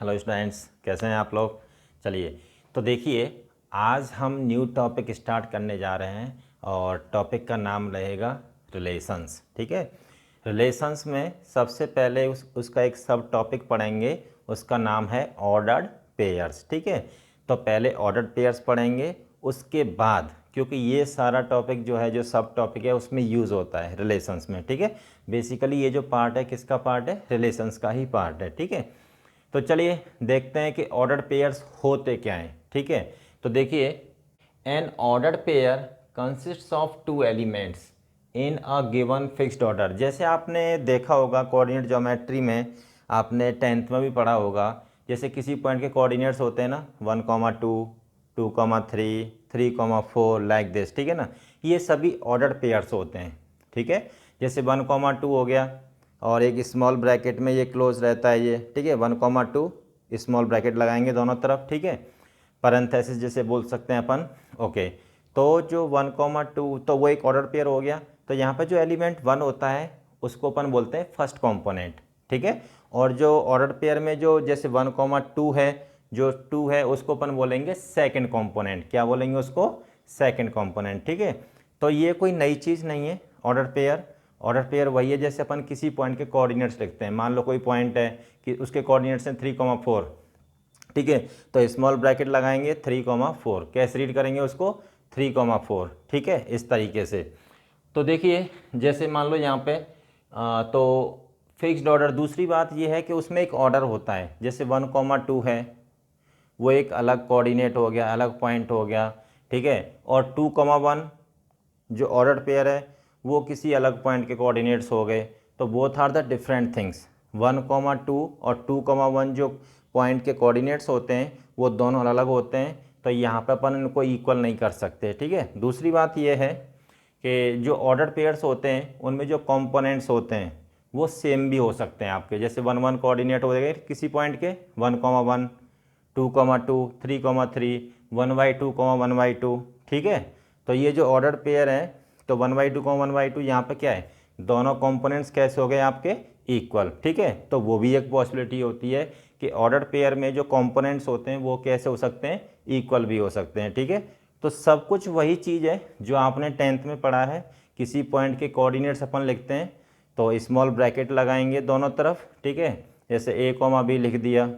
Hello students, कैसे हैं आप लोग। चलिए, तो देखिए आज हम न्यू टॉपिक स्टार्ट करने जा रहे हैं और टॉपिक का नाम रहेगा रिलेशंस। ठीक है, रिलेशंस में सबसे पहले उसका एक सब टॉपिक पढ़ेंगे, उसका नाम है ऑर्डर्ड पेयर्स। ठीक है, तो पहले ऑर्डर्ड पेयर्स पढ़ेंगे, उसके बाद क्योंकि ये सारा टॉपिक जो है, जो सब टॉपिक है उसमें यूज़ होता है रिलेशंस में। ठीक है, बेसिकली ये जो पार्ट है किसका पार्ट है, रिलेशंस का ही पार्ट है। ठीक है, तो चलिए देखते हैं कि ऑर्डर्ड पेयर्स होते क्या हैं। ठीक है, तो देखिए N ordered pair consists of two elements in a given fixed order. जैसे आपने देखा होगा कोऑर्डिनेट ज्योमेट्री में, आपने 10th में भी पढ़ा होगा। जैसे किसी पॉइंट के कोऑर्डिनेट्स होते हैं ना, 1,2, 2,3, 3,4 लाइक दिस। ठीक है ना, ये सभी ऑर्डर्ड पेयर्स होते हैं। ठीक है, जैसे 1,2 हो गया और एक स्मॉल ब्रैकेट में ये क्लोज रहता है ये। ठीक है, 1,2 स्मॉल ब्रैकेट लगाएंगे दोनों तरफ। ठीक है, पैरेंथेसिस जैसे बोल सकते हैं अपन। ओके, तो जो 1,2 तो वो एक ऑर्डर पेयर हो गया। तो यहाँ पे जो एलिमेंट 1 होता है उसको अपन बोलते हैं फर्स्ट कंपोनेंट। ठीक है, और जो ऑर्डर पेयर में जो जैसे 1,2 है, जो 2 है उसको अपन बोलेंगे सेकंड कंपोनेंट। क्या बोलेंगे उसको, सेकंड कंपोनेंट। ठीक है, तो ये कोई नई चीज़ नहीं है ऑर्डर पेयर। ऑर्डर पेयर वही है जैसे अपन किसी पॉइंट के कोऑर्डिनेट्स लिखते हैं। मान लो कोई पॉइंट है कि उसके कोऑर्डिनेट्स हैं 3,4। ठीक है, तो स्मॉल ब्रैकेट लगाएंगे 3,4, कैसे रीड करेंगे उसको, 3,4। ठीक है, इस तरीके से। तो देखिए जैसे मान लो यहाँ पे तो फिक्स्ड ऑर्डर, दूसरी बात ये है कि उसमें एक ऑर्डर होता है। जैसे 1,2 है, वो एक अलग कोऑर्डिनेट हो गया, अलग पॉइंट हो गया। ठीक है, और 2,1 जो ऑर्डर्ड पेयर है वो किसी अलग पॉइंट के कोऑर्डिनेट्स हो गए। तो both are the different things. 1,2 और 2,1 जो पॉइंट के कोऑर्डिनेट्स होते हैं वो दोनों अलग अलग होते हैं, तो यहाँ पे अपन इनको इक्वल नहीं कर सकते। ठीक है, दूसरी बात ये है कि जो ऑर्डर पेयर्स होते हैं उनमें जो कंपोनेंट्स होते हैं वो सेम भी हो सकते हैं आपके। जैसे 1,1 कोऑर्डिनेट हो गए किसी पॉइंट के, 1,1, 2,2, 3,3, 1/2, 1/2। ठीक है, तो ये जो ऑर्डर पेयर है, तो 1/2, 1/2 यहाँ पे क्या है, दोनों कंपोनेंट्स कैसे हो गए आपके, इक्वल। ठीक है, तो वो भी एक पॉसिबिलिटी होती है कि ऑर्डर पेयर में जो कंपोनेंट्स होते हैं वो कैसे हो सकते हैं, इक्वल भी हो सकते हैं। ठीक है, तो सब कुछ वही चीज़ है जो आपने 10th में पढ़ा है। किसी पॉइंट के कोऑर्डिनेट्स अपन लिखते हैं तो स्मॉल ब्रैकेट लगाएंगे दोनों तरफ। ठीक है, जैसे A, B लिख दिया।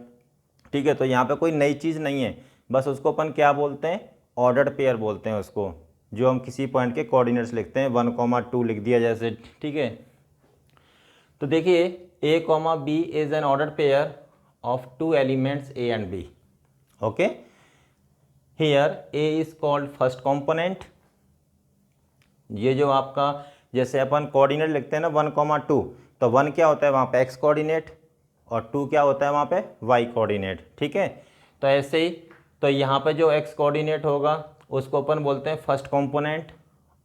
ठीक है, तो यहाँ पे कोई नई चीज़ नहीं है, बस उसको अपन क्या बोलते हैं, ऑर्डर्ड पेयर बोलते हैं उसको, जो हम किसी पॉइंट के कोऑर्डिनेट्स लिखते हैं। 1,2 लिख दिया जैसे। ठीक है, तो देखिए A, B is an ordered pair of two elements A and B। Okay, here A is called first component. ये जो आपका, जैसे अपन कोऑर्डिनेट लिखते हैं ना 1,2, तो 1 क्या होता है वहाँ पे, एक्स कोऑर्डिनेट, और 2 क्या होता है वहाँ पे, वाई कोऑर्डिनेट। ठीक है, तो ऐसे ही, तो यहाँ पे जो एक्स कोऑर्डिनेट होगा उसको अपन बोलते हैं फर्स्ट कंपोनेंट,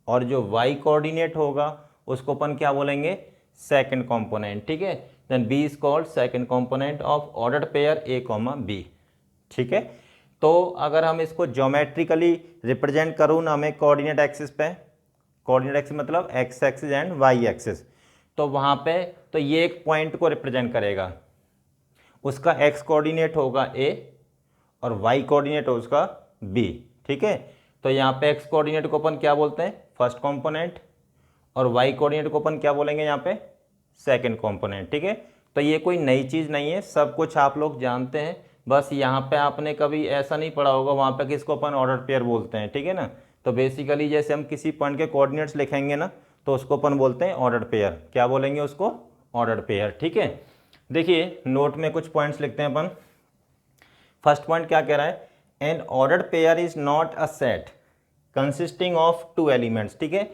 और जो वाई कोऑर्डिनेट होगा उसको अपन क्या बोलेंगे, सेकंड कंपोनेंट। ठीक है, then B is called second component of ordered pair A, B। ठीक है, तो अगर हम इसको ज्योमेट्रिकली रिप्रेजेंट करूँ ना मैं कोऑर्डिनेट एक्सिस पे, कोऑर्डिनेट एक्सिस मतलब x axis and y axis, तो वहाँ पे तो ये एक पॉइंट को रिप्रेजेंट करेगा, उसका एक्स कोऑर्डिनेट होगा A और वाई कोऑर्डिनेट हो उसका B। ठीक है, तो यहाँ पे एक्स कोऑर्डिनेट को अपन क्या बोलते हैं, फर्स्ट कंपोनेंट, और वाई कोऑर्डिनेट को अपन क्या बोलेंगे यहाँ पे, सेकंड कंपोनेंट। ठीक है, तो ये कोई नई चीज़ नहीं है, सब कुछ आप लोग जानते हैं। बस यहाँ पे आपने कभी ऐसा नहीं पढ़ा होगा वहाँ पे किसको अपन ऑर्डर पेयर बोलते हैं। ठीक है ना, तो बेसिकली जैसे हम किसी पॉइंट के कोऑर्डिनेट्स लिखेंगे ना तो उसको अपन बोलते हैं ऑर्डर पेयर। क्या बोलेंगे उसको, ऑर्डर पेयर। ठीक है, देखिए नोट में कुछ पॉइंट्स लिखते हैं अपन। फर्स्ट पॉइंट क्या कह रहा है, N ordered pair is not a set consisting of two elements. ठीक है,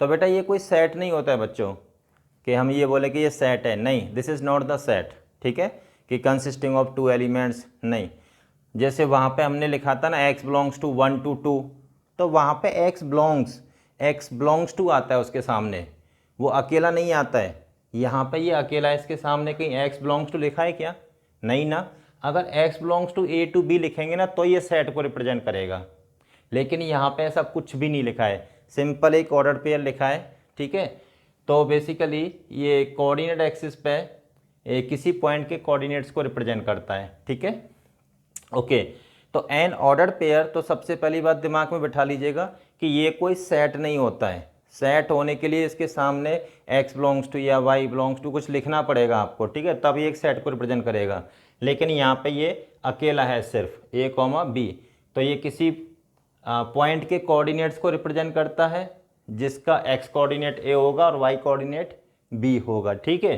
तो बेटा ये कोई सेट नहीं होता है बच्चों कि हम ये बोले कि ये सेट है, नहीं, this is not the set. ठीक है, कि कंसिस्टिंग ऑफ टू एलिमेंट्स नहीं। जैसे वहाँ पे हमने लिखा था ना x बिलोंग्स टू 1 to 2, तो वहाँ पे x बिलोंग्स टू आता है उसके सामने, वो अकेला नहीं आता है। यहाँ पे ये अकेला है, इसके सामने कहीं x बिलोंग्स टू लिखा है क्या, नहीं ना। अगर x belongs to A to B लिखेंगे ना तो ये सेट को रिप्रेजेंट करेगा, लेकिन यहाँ पे ऐसा कुछ भी नहीं लिखा है, सिंपल एक ऑर्डर पेयर लिखा है। ठीक है, तो बेसिकली ये कोऑर्डिनेट एक्सिस पे किसी पॉइंट के कोऑर्डिनेट्स को रिप्रेजेंट करता है, ठीक है। ओके, तो एन ऑर्डर पेयर, तो सबसे पहली बात दिमाग में बिठा लीजिएगा कि ये कोई सेट नहीं होता है। सेट होने के लिए इसके सामने x बिलोंग्स टू या y बिलोंग्स टू कुछ लिखना पड़ेगा आपको, ठीक है, तब ये एक सेट को रिप्रेजेंट करेगा। लेकिन यहाँ पे ये अकेला है सिर्फ a, b, तो ये किसी पॉइंट के कोऑर्डिनेट्स को रिप्रेजेंट करता है जिसका x कोऑर्डिनेट a होगा और y कोऑर्डिनेट b होगा, ठीक है।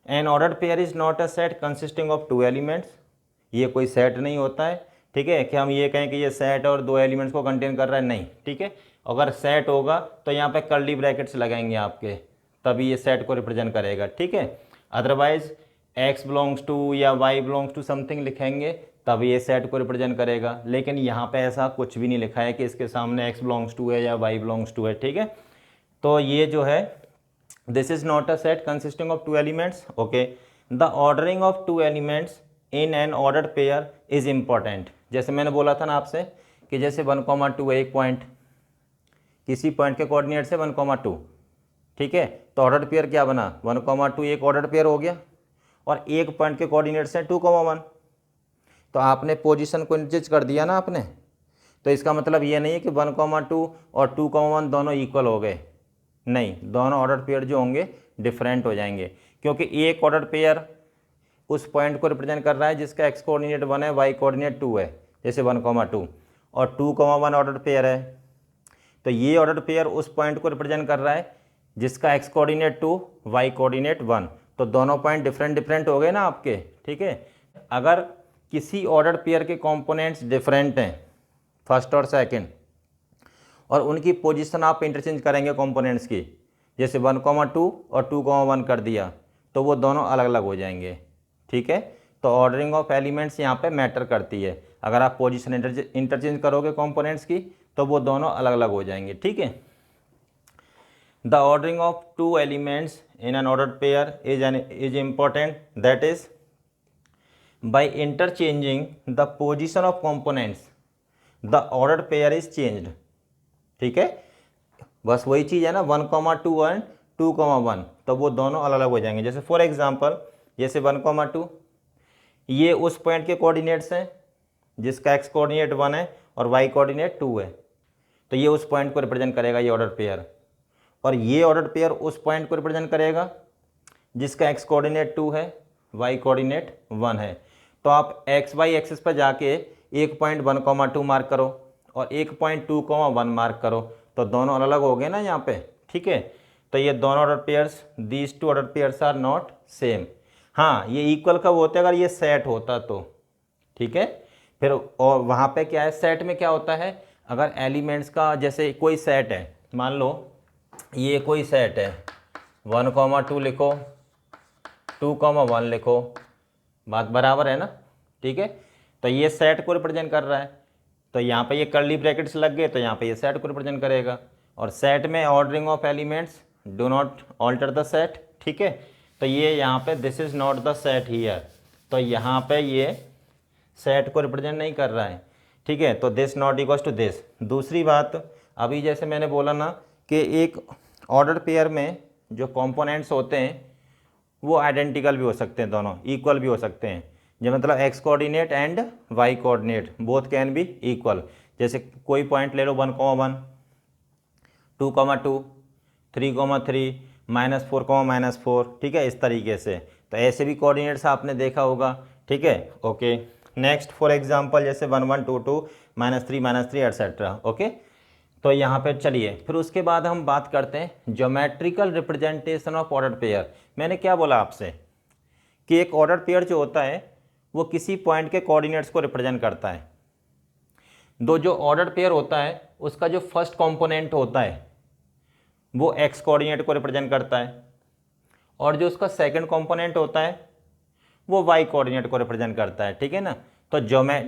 An order pair is not a set consisting of two elements, ये कोई सेट नहीं होता है, ठीक है, कि हम ये कहें कि ये सेट और दो एलिमेंट्स को कंटेन कर रहा है, नहीं, ठीक है। अगर सेट होगा तो यहाँ पे कर्ली ब्रैकेट्स लगाएंगे आपके, तभी ये सेट को रिप्रेजेंट करेगा, ठीक है। अदरवाइज x बिलोंग्स टू या y बिलोंग्स टू समथिंग लिखेंगे तभी ये सेट को रिप्रेजेंट करेगा। लेकिन यहाँ पे ऐसा कुछ भी नहीं लिखा है कि इसके सामने x बिलोंग्स टू है या y बिलोंग्स टू है, ठीक है। तो ये जो है this is not a set consisting of two elements. Okay, the ordering of two elements in an ordered pair is important. जैसे मैंने बोला था ना आपसे कि जैसे 1,2 एक पॉइंट, किसी पॉइंट के कोऑर्डिनेट से 1,2, ठीक है, तो ऑर्डर्ड पेयर क्या बना, 1,2 एक ऑर्डर्ड पेयर हो गया। और एक पॉइंट के कोऑर्डिनेट से 2,1, तो आपने पोजीशन को इंटरचेंज कर दिया ना आपने, तो इसका मतलब ये नहीं है कि 1,2 और 2,1 दोनों इक्वल हो गए, नहीं, दोनों ऑर्डर्ड पेयर जो होंगे डिफरेंट हो जाएंगे, क्योंकि एक ऑर्डर्ड पेयर उस पॉइंट को रिप्रेजेंट कर रहा है जिसका x कोऑर्डिनेट 1 है, y कोऑर्डिनेट 2 है, जैसे 1,2, और 2,1 ऑर्डर पेयर है, तो ये ऑर्डर पेयर उस पॉइंट को रिप्रेजेंट कर रहा है जिसका x कोऑर्डिनेट 2, y कोऑर्डिनेट 1, तो दोनों पॉइंट डिफरेंट हो गए ना आपके, ठीक है। अगर किसी ऑर्डर पेयर के कंपोनेंट्स डिफरेंट हैं, फर्स्ट और सेकंड, और उनकी पोजीशन आप इंटरचेंज करेंगे कंपोनेंट्स की, जैसे 1,2 और 2,1 कर दिया, तो वो दोनों अलग अलग हो जाएंगे, ठीक है। तो ऑर्डरिंग ऑफ एलिमेंट्स यहाँ पे मैटर करती है। अगर आप पोजीशन इंटरचेंज करोगे कंपोनेंट्स की तो वो दोनों अलग अलग हो जाएंगे, ठीक है। The ordering of two elements in an ordered pair is important, that is by interchanging the position of components the ordered pair is changed, ठीक है। बस वही चीज़ है ना, 1,2 एंड 2,1, तो वो दोनों अलग अलग हो जाएंगे। जैसे फॉर एग्जांपल, जैसे 1,2 ये उस पॉइंट के कोऑर्डिनेट्स हैं जिसका x कोऑर्डिनेट 1 है और y कोऑर्डिनेट 2 है, तो ये उस पॉइंट को रिप्रेजेंट करेगा ये ऑर्डर पेयर। और ये ऑर्डर पेयर उस पॉइंट को रिप्रेजेंट करेगा जिसका x कोऑर्डिनेट 2 है, y कोऑर्डिनेट 1 है। तो आप एक्स वाई एक्सिस पर जाके एक पॉइंट 1,2 मार्क करो और एक पॉइंट 2,1 मार्क करो, तो दोनों अलग अलग हो गए ना यहाँ पे, ठीक है। तो ये दोनों order pairs, these two order pairs are not same. हाँ, ये इक्वल कब होते हैं, अगर ये सेट होता तो, ठीक है। फिर और वहाँ पे क्या है, सेट में क्या होता है, अगर एलिमेंट्स का जैसे कोई सेट है, मान लो ये कोई सेट है, 1,2 लिखो, 2,1 लिखो, बात बराबर है ना, ठीक है। तो ये सेट को रिप्रेजेंट कर रहा है, तो यहाँ पे ये कर्ली ब्रैकेट्स लग गए, तो यहाँ पे ये सेट को रिप्रेजेंट करेगा। और सेट में ordering of elements do not alter the set, ठीक है। तो ये यहाँ पे this is not the set here, तो यहाँ पे ये सेट को रिप्रेजेंट नहीं कर रहा है, ठीक है। तो this not equals to this. दूसरी बात, अभी जैसे मैंने बोला ना कि एक ऑर्डर पेयर में जो कंपोनेंट्स होते हैं वो आइडेंटिकल भी हो सकते हैं, दोनों इक्वल भी हो सकते हैं। जो मतलब x coordinate and y coordinate both can be equal. जैसे कोई पॉइंट ले लो 1,1, 2,2, 3,3, -4, ठीक है, इस तरीके से। तो ऐसे भी कोऑर्डिनेट्स आपने देखा होगा, ठीक है। ओके, नेक्स्ट फॉर एग्जांपल जैसे 1,1,2,2, -3, एटसेट्रा। ओके, तो यहाँ पे चलिए फिर उसके बाद हम बात करते हैं geometrical representation of order pair. मैंने क्या बोला आपसे कि एक ऑर्डर पेयर जो होता है वो किसी पॉइंट के कोऑर्डिनेट्स को रिप्रेजेंट करता है। जो ऑर्डर पेयर होता है उसका जो फर्स्ट कंपोनेंट होता है वो एक्स कोऑर्डिनेट को रिप्रेजेंट करता है, और जो उसका सेकंड कंपोनेंट होता है वो वाई कोऑर्डिनेट को रिप्रेजेंट करता है, ठीक है ना। तो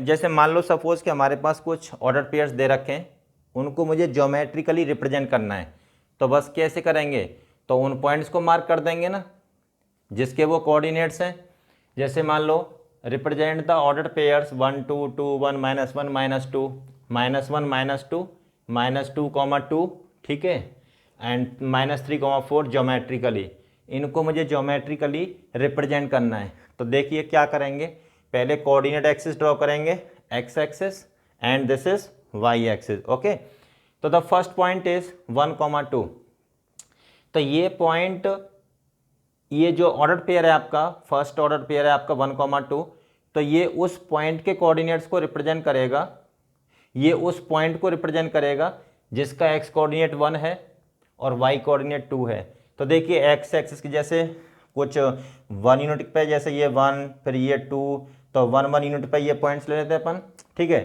जैसे मान लो सपोज कि हमारे पास कुछ ऑर्डर पेयर्स दे रखे हैं, उनको मुझे ज्योमेट्रिकली रिप्रेजेंट करना है, तो बस कैसे करेंगे, तो उन पॉइंट्स को मार्क कर देंगे ना जिसके वो कोऑर्डिनेट्स हैं। जैसे मान लो रिप्रेजेंट द ऑर्डर पेयर्स 1, 2, 2, 1, -1, -2, -1, -2, -2, -2, ठीक है, एंड -3, 4 ज्योमेट्रिकली। इनको मुझे ज्योमेट्रिकली रिप्रेजेंट करना है। तो देखिए क्या करेंगे, पहले कोऑर्डिनेट एक्सिस ड्रॉ करेंगे, x axis and this is y axis. Okay, तो द फर्स्ट पॉइंट इज 1,2। तो ये पॉइंट, ये जो ऑर्डर पेयर है आपका, फर्स्ट ऑर्डर पेयर है आपका 1,2, तो ये उस पॉइंट के कोऑर्डिनेट्स को रिप्रेजेंट करेगा, ये उस पॉइंट को रिप्रेजेंट करेगा जिसका एक्स कोऑर्डिनेट 1 है और वाई कोऑर्डिनेट 2 है। तो देखिए एक्स एक्सिस की जैसे कुछ 1 यूनिट पे, जैसे ये 1 फिर ये 2, तो 1 यूनिट पे ये पॉइंट्स ले लेते हैं अपन, ठीक है।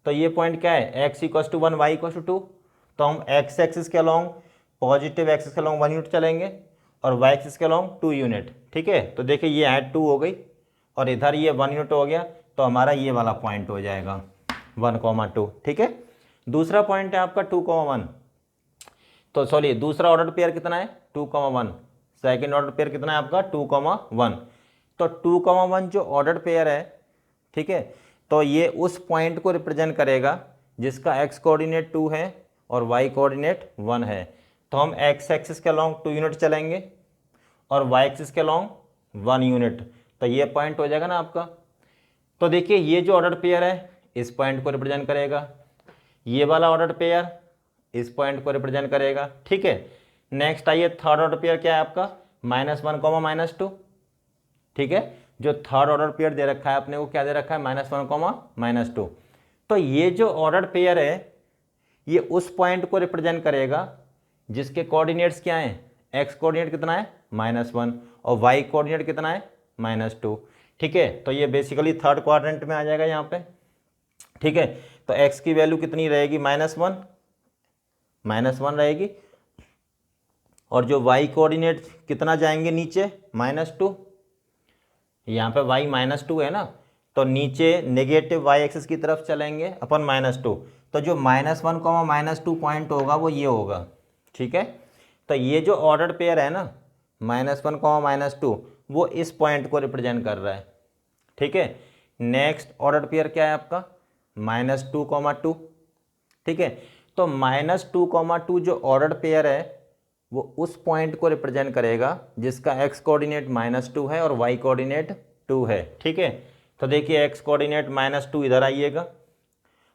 तो ये पॉइंट क्या है, x equals to 1 y equals to 2, तो हम एक्स एक्सिस के अलॉन्ग, पॉजिटिव एक्सिस के अलॉन्ग 1 यूनिट चलेंगे और वाई एक्सिस के अलॉन्ग 2 यूनिट, ठीक है। तो देखिए ये ऐड 2 हो गई और इधर ये 1 यूनिट हो गया, तो हमारा ये वाला पॉइंट हो जाएगा 1,2, ठीक है। दूसरा पॉइंट है आपका 2,1, तो सॉरी दूसरा ऑर्डर पेयर कितना है 2,1, सेकेंड ऑर्डर पेयर कितना है आपका 2,1। तो 2,1 जो ऑर्डर पेयर है, ठीक है, तो ये उस पॉइंट को रिप्रेजेंट करेगा जिसका एक्स कोऑर्डिनेट 2 है और वाई कोऑर्डिनेट 1 है। तो हम एक्स एक्सिस के अलॉन्ग 2 यूनिट चलेंगे और वाई एक्सिस के अलॉन्ग 1 यूनिट, तो ये पॉइंट हो जाएगा ना आपका। तो देखिए ये जो ऑर्डर पेयर है इस पॉइंट को रिप्रेजेंट करेगा, ये वाला ऑर्डर पेयर इस पॉइंट को रिप्रेजेंट करेगा, ठीक है। नेक्स्ट आइए थर्ड ऑर्डर पेयर क्या है आपका -1, -2, ठीक है। जो थर्ड ऑर्डर पेयर दे रखा है अपने को क्या दे रखा है -1, -2। तो ये जो ऑर्डर पेयर है ये उस पॉइंट को रिप्रेजेंट करेगा जिसके कोऑर्डिनेट्स क्या हैं, एक्स कोऑर्डिनेट कितना है -1 और वाई कोऑर्डिनेट कितना है -2, ठीक है। तो ये बेसिकली थर्ड क्वाड्रेंट में आ जाएगा यहाँ पे, ठीक है। तो x की वैल्यू कितनी रहेगी -1 रहेगी और जो y कोऑर्डिनेट कितना जाएंगे नीचे -2, यहाँ पे y -2 है ना, तो नीचे नेगेटिव y एक्सिस की तरफ चलेंगे अपन -2, तो जो -1, -2 पॉइंट होगा वो ये होगा, ठीक है। तो ये जो ऑर्डर पेयर है ना -1, -2 वो इस पॉइंट को रिप्रेजेंट कर रहा है, ठीक है। नेक्स्ट ऑर्डर पेयर क्या है आपका -2, 2, ठीक है। तो -2, 2 जो ऑर्डर पेयर है वो उस पॉइंट को रिप्रेजेंट करेगा जिसका x कोऑर्डिनेट -2 है और y कोऑर्डिनेट 2 है, ठीक है। तो देखिए x कोऑर्डिनेट -2 इधर आइएगा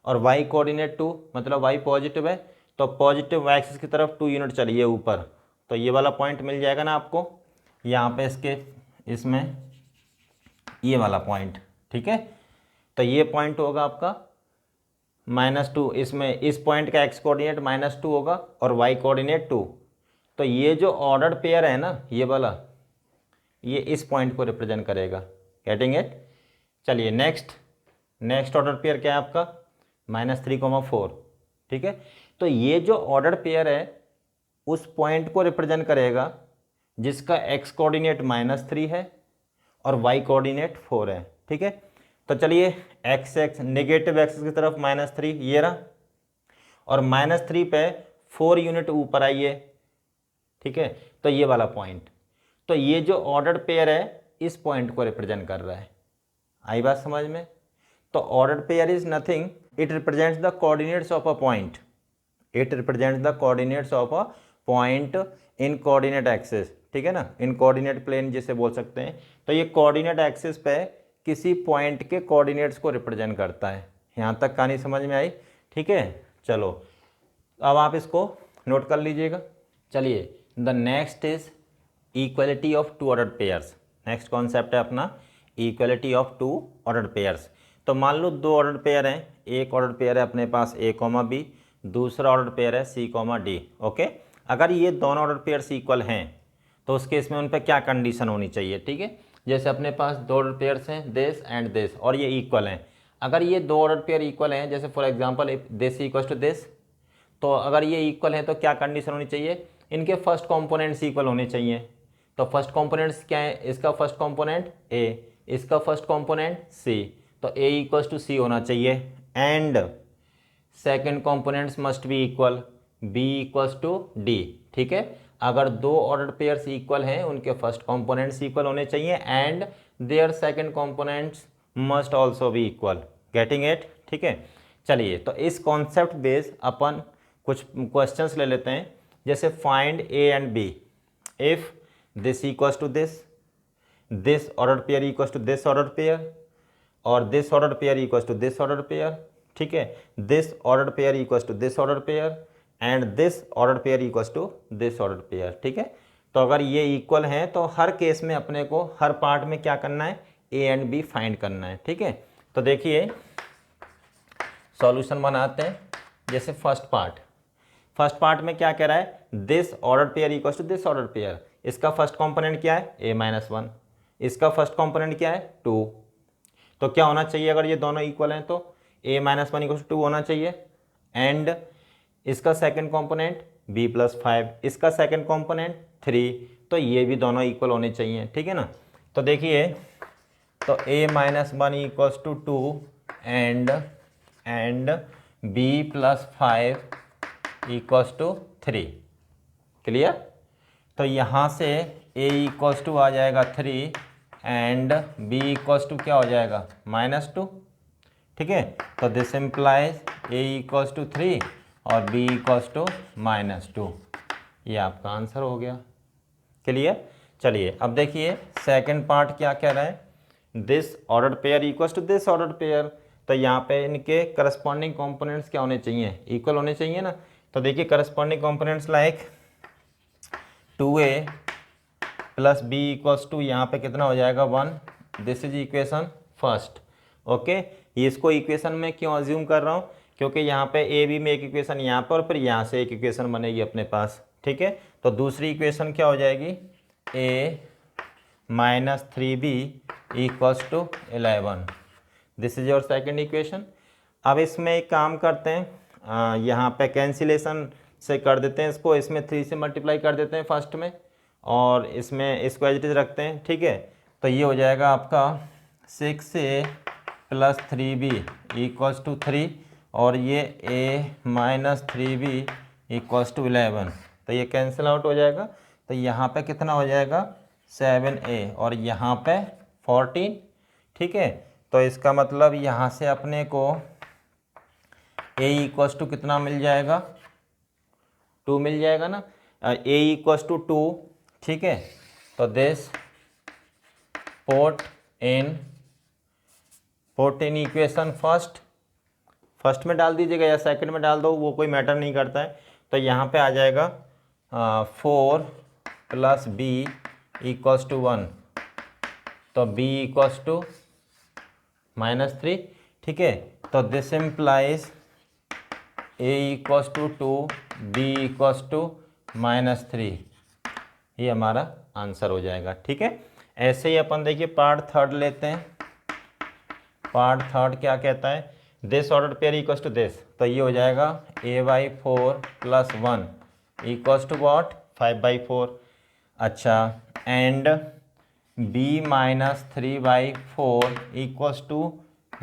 और y कोऑर्डिनेट 2, मतलब y पॉजिटिव है तो पॉजिटिव y एक्सिस की तरफ 2 यूनिट चलिए ऊपर, तो ये वाला पॉइंट मिल जाएगा ना आपको यहाँ पे इसके इसमें ये वाला पॉइंट, ठीक है। तो ये पॉइंट होगा आपका -2, इसमें इस पॉइंट का x कोऑर्डिनेट -2 होगा और y कोऑर्डिनेट 2। तो ये जो ऑर्डर पेयर है ना ये वाला, ये इस पॉइंट को रिप्रेजेंट करेगा, गेटिंग इट। चलिए नेक्स्ट ऑर्डर पेयर क्या है आपका -3, 4, ठीक है। तो ये जो ऑर्डर पेयर है उस पॉइंट को रिप्रेजेंट करेगा जिसका x कोऑर्डिनेट -3 है और y कोऑर्डिनेट 4 है, ठीक है। तो चलिए x नेगेटिव एक्सिस की तरफ -3 ये रहा और -3 पे 4 यूनिट ऊपर आइए, ठीक है। तो ये वाला पॉइंट, तो ये जो ऑर्डर्ड पेयर है इस पॉइंट को रिप्रेजेंट कर रहा है, आई बात समझ में। तो ordered pair is nothing, it represents the coordinates of a point, it represents the coordinates of a point in coordinate axis, ठीक है ना, इन कोऑर्डिनेट प्लेन जिसे बोल सकते हैं। तो ये कोऑर्डिनेट एक्सिस पे किसी पॉइंट के कोऑर्डिनेट्स को रिप्रेजेंट करता है। यहाँ तक कहानी समझ में आई, ठीक है। चलो अब आप इसको नोट कर लीजिएगा। चलिए the next is equality of 2 ordered pairs. Next concept है अपना इक्वलिटी ऑफ 2 ऑर्डर्ड पेयर्स। तो मान लो 2 ऑर्डर्ड पेयर हैं, एक ऑर्डर पेयर है अपने पास a, b, दूसरा ऑर्डर पेयर है c, d, ओके। अगर ये दोनों ऑर्डर पेयर्स इक्वल हैं तो उस केस में उन पर क्या कंडीशन होनी चाहिए, ठीक है। जैसे अपने पास 2 ऑर्डर पेयर्स हैं दिस एंड दिस और ये इक्वल हैं। अगर ये 2 ऑर्डर पेयर इक्वल हैं, जैसे for example if this equals to this, तो अगर ये इक्वल हैं तो क्या कंडीशन होनी चाहिए, इनके फर्स्ट कंपोनेंट्स इक्वल होने चाहिए। तो फर्स्ट कंपोनेंट्स क्या है, इसका फर्स्ट कंपोनेंट a, इसका फर्स्ट कंपोनेंट c, तो a इक्वल्स टू c होना चाहिए and second components must be equal, b equals to d, ठीक है। अगर 2 ऑर्डर पेयर्स इक्वल हैं उनके फर्स्ट कंपोनेंट्स इक्वल होने चाहिए and their second components must also be equal, getting it, ठीक है। चलिए तो इस कॉन्सेप्ट बेस अपन कुछ क्वेश्चंस ले लेते हैं, जैसे find a and b if this equals to this order pair equals to this order pair, और this order pair equals to this order pair, ठीक है। This order pair equals to this order pair and this order pair equals to this order pair, ठीक है। तो अगर ये equal हैं तो हर केस में अपने को हर पार्ट में क्या करना है, ए एंड बी फाइंड करना है, ठीक है। तो देखिए सॉल्यूशन बनाते हैं। जैसे फर्स्ट पार्ट में क्या कह रहा है, this order pair equals to this order pair. इसका फर्स्ट कंपोनेंट क्या है, a-1, इसका फर्स्ट कंपोनेंट क्या है, 2। तो क्या होना चाहिए अगर ये दोनों इक्वल हैं तो a-1 इक्वल्स टू 2 होना चाहिए। एंड इसका सेकंड कंपोनेंट b+5, इसका सेकंड कंपोनेंट 3, तो ये भी दोनों इक्वल होने चाहिए, ठीक है ना। तो देखिए तो a-1 equals to 2 and b+5 equals to 3, clear. तो यहाँ से a इक्वल्स टू आ जाएगा 3 एंड b इक्वल्स टू क्या हो जाएगा, -2, ठीक है। तो this implies a equals to 3 और b इक्वल्स टू -2। ये आपका आंसर हो गया, क्लियर। चलिए अब देखिए सेकंड पार्ट क्या कह रहा है, this order pair equals to this order pair. तो यहाँ पे इनके करस्पॉन्डिंग कंपोनेंट्स क्या होने चाहिए, इक्वल होने चाहिए ना। तो देखिए corresponding components like 2a + b equals to यहाँ पे कितना हो जाएगा 1। This is equation first, okay. ये इसको इक्वेशन में क्यों अज्यूम कर रहा हूँ, क्योंकि यहाँ पे ए बी में एक इक्वेशन यहाँ पर और फिर यहाँ से एक इक्वेशन बनेगी अपने पास, ठीक है। तो दूसरी इक्वेशन क्या हो जाएगी, a-3b equals to 11। This is your second equation. अब इसमें एक काम करते हैं, यहाँ पे कैंसिलेशन से कर देते हैं इसको, इसमें 3 से मल्टीप्लाई कर देते हैं फर्स्ट में और इसमें इसको एज इट इज रखते हैं, ठीक है। तो ये हो जाएगा आपका 6a + 3b इक्वल्स टू 3 और ये a-3b इक्वल्स टू 11। तो ये कैंसिल आउट हो जाएगा। तो यहाँ पे कितना हो जाएगा 7a और यहाँ पे 14, ठीक है। तो इसका मतलब यहाँ से अपने को a इक्वल्स टू कितना मिल जाएगा, 2 मिल जाएगा ना। a इक्वल्स टू 2, ठीक है। तो this put in equation first में डाल दीजिएगा या सेकंड में डाल दो, वो कोई मैटर नहीं करता है। तो यहाँ पे आ जाएगा 4 + b इक्वल्स टू 1, तो b इक्वल्स टू -3, ठीक है। तो this implies a equals to 2, b equals to -3। ये हमारा आंसर हो जाएगा, ठीक है। ऐसे ही अपन देखिए पार्ट थर्ड लेते हैं। पार्ट थर्ड क्या कहता है, this order pair equals to this. तो ये हो जाएगा a/4 + 1 इक्वल्स टू व्हाट, 5/4। अच्छा, एंड b-3/4 इक्वल्स टू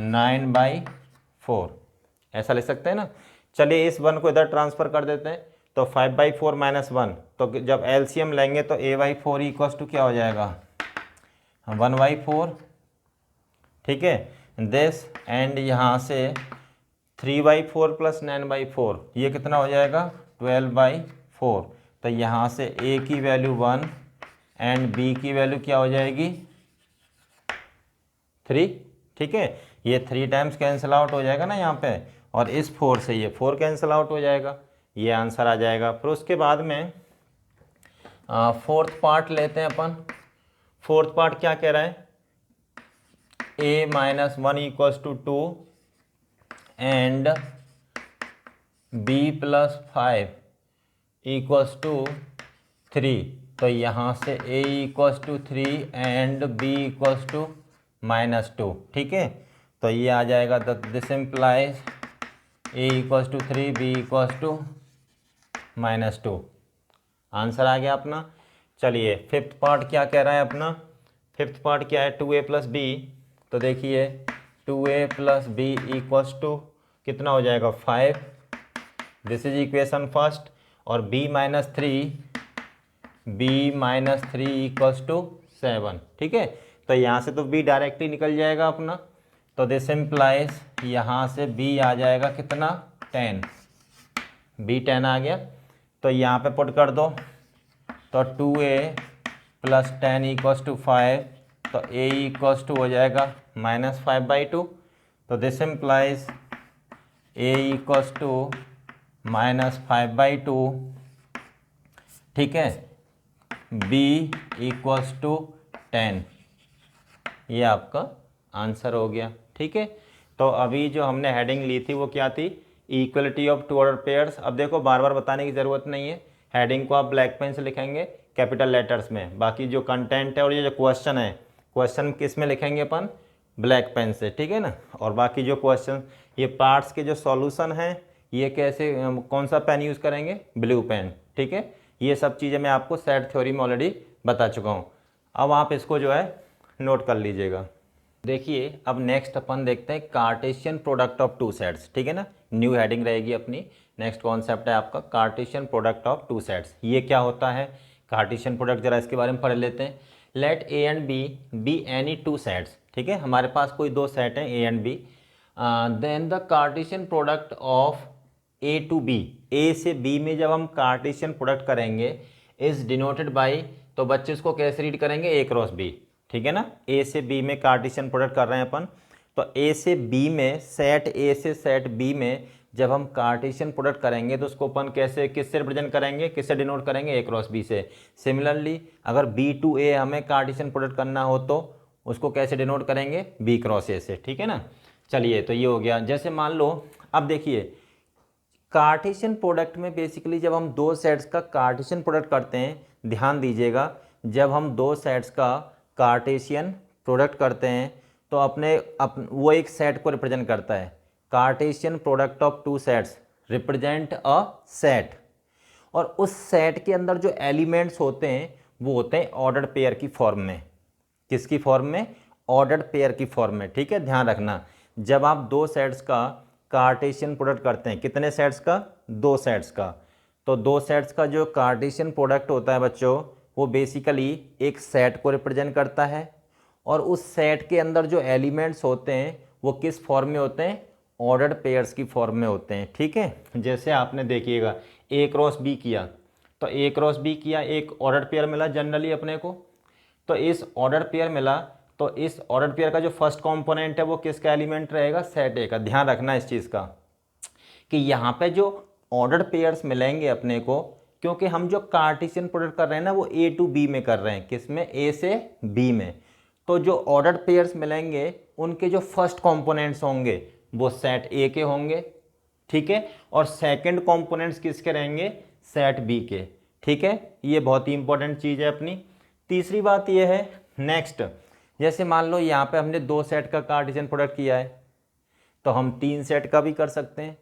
9/4, ऐसा लिख सकते हैं ना। चलिए इस 1 को इधर ट्रांसफ़र कर देते हैं। तो 5/4 - 1, तो जब एलसीएम लेंगे तो a/4 इक्वल्स टू क्या हो जाएगा, 1/4, ठीक है। दिस एंड यहाँ से 3/4 + 9/4, ये कितना हो जाएगा 12/4। तो यहाँ से a की वैल्यू 1 एंड b की वैल्यू क्या हो जाएगी 3, ठीक है। ये 3 टाइम्स कैंसिल आउट हो जाएगा ना यहाँ पे, और इस 4 से ये 4 कैंसिल आउट हो जाएगा, ये आंसर आ जाएगा। फिर उसके बाद में फोर्थ पार्ट लेते हैं अपन। फोर्थ पार्ट क्या कह रहा है, a-1 equals to 2 and b+5 equals to 3। तो यहाँ से a equals to 3 and b equals to -2, ठीक है। तो ये आ जाएगा, this implies a equals to 3, b equals to -2। Answer आ गया अपना। चलिए फिफ्थ पार्ट क्या कह रहा है अपना, फिफ्थ पार्ट क्या है, 2a + b। तो देखिए 2a + b इक्वल्स टू कितना हो जाएगा 5। This is equation first. और b-3 इक्वल्स टू 7, ठीक है। तो यहाँ से तो b डायरेक्टली निकल जाएगा अपना। तो दिस इम्प्लाइज यहाँ से b आ जाएगा कितना 10, b 10 आ गया। तो यहाँ पे पुट कर दो। तो 2a प्लस 10 इक्वल्स टू 5, तो ए इक्वल्स टू हो जाएगा -5/2। तो this implies a equals to -5/2, ठीक है, बी इक्वल्स टू 10। ये आपका आंसर हो गया, ठीक है। तो अभी जो हमने हेडिंग ली थी वो क्या थी, equality of two order pairs. अब देखो बार बार बताने की ज़रूरत नहीं है, हेडिंग को आप ब्लैक पेन से लिखेंगे कैपिटल लेटर्स में, बाकी जो कंटेंट है और ये जो क्वेश्चन है, क्वेश्चन किस में लिखेंगे अपन, ब्लैक पेन से, ठीक है ना। और बाकी जो क्वेश्चन, ये पार्ट्स के जो सॉल्यूशन हैं, ये कैसे, कौन सा पेन यूज़ करेंगे, ब्लू पेन, ठीक है। ये सब चीज़ें मैं आपको सेट थ्योरी में ऑलरेडी बता चुका हूँ। अब आप इसको जो है नोट कर लीजिएगा। देखिए अब नेक्स्ट अपन देखते हैं Cartesian product of to sets, ठीक है ना, न्यू हेडिंग रहेगी अपनी। नेक्स्ट कॉन्सेप्ट है आपका Cartesian product of two sets. ये क्या होता है कार्टेशियन प्रोडक्ट, जरा इसके बारे में पढ़ लेते हैं। Let A and B any two sets, ठीक है, हमारे पास कोई दो सेट हैं A and B, then the Cartesian product of A to B, A से बी में जब हम कार्टेशियन प्रोडक्ट करेंगे इज डिनोटेड बाई, तो बच्चे इसको कैसे रीड करेंगे, ए क्रॉस बी, ठीक है ना। ए से बी में कार्टेशियन प्रोडक्ट कर रहे हैं अपन, तो ए से बी में, सेट ए से सेट बी में जब हम कार्टेशियन प्रोडक्ट करेंगे तो उसको अपन कैसे, किससे रिप्रेजेंट करेंगे, किससे डिनोट करेंगे, ए क्रॉस बी से। सिमिलरली अगर बी टू ए हमें कार्टेशियन प्रोडक्ट करना हो तो उसको कैसे डिनोट करेंगे, बी क्रॉस ए से, ठीक है ना। चलिए तो ये हो गया। जैसे मान लो, अब देखिए कार्टेशियन प्रोडक्ट में बेसिकली जब हम दो सेट्स का कार्टेशियन प्रोडक्ट करते हैं, ध्यान दीजिएगा, जब हम दो सेट्स का कार्टेशियन प्रोडक्ट करते हैं तो वो एक सेट को रिप्रेजेंट करता है। Cartesian product of two sets represent a set, और उस सेट के अंदर जो एलिमेंट्स होते हैं वो होते हैं ऑर्डर्ड पेयर की फॉर्म में। किसकी फॉर्म में, ऑर्डर्ड पेयर की फॉर्म में, ठीक है, ध्यान रखना। जब आप दो सेट्स का कार्टेशियन प्रोडक्ट करते हैं, कितने सेट्स का, दो सेट्स का, तो दो सेट्स का जो कार्टेशियन प्रोडक्ट होता है बच्चों, वो बेसिकली एक सेट को रिप्रेजेंट करता है, और उस सेट के अंदर जो एलिमेंट्स होते हैं वो किस फॉर्म में होते हैं, ऑर्डर्ड पेयर्स की फॉर्म में होते हैं, ठीक है। जैसे आपने देखिएगा ए क्रॉस बी किया, तो ए क्रॉस बी किया, एक ऑर्डर्ड पेयर मिला जनरली अपने को, तो इस ऑर्डर पेयर मिला, तो इस ऑर्डर पेयर का जो फर्स्ट कंपोनेंट है वो किसका एलिमेंट रहेगा, सेट ए का। ध्यान रखना इस चीज़ का कि यहाँ पे जो ऑर्डर पेयर्स मिलेंगे अपने को, क्योंकि हम जो कार्टेशियन प्रोडक्ट कर रहे हैं ना वो ए टू बी में कर रहे हैं, किसमें, ए से बी में, तो जो ऑर्डर पेयर्स मिलेंगे उनके जो फर्स्ट कंपोनेंट्स होंगे वो सेट ए के होंगे, ठीक है, और सेकंड कंपोनेंट्स किसके रहेंगे, सेट बी के, ठीक है। ये बहुत ही इंपॉर्टेंट चीज़ है अपनी। तीसरी बात ये है, नेक्स्ट, जैसे मान लो यहाँ पे हमने दो सेट का कार्टेशियन प्रोडक्ट किया है, तो हम तीन सेट का भी कर सकते हैं।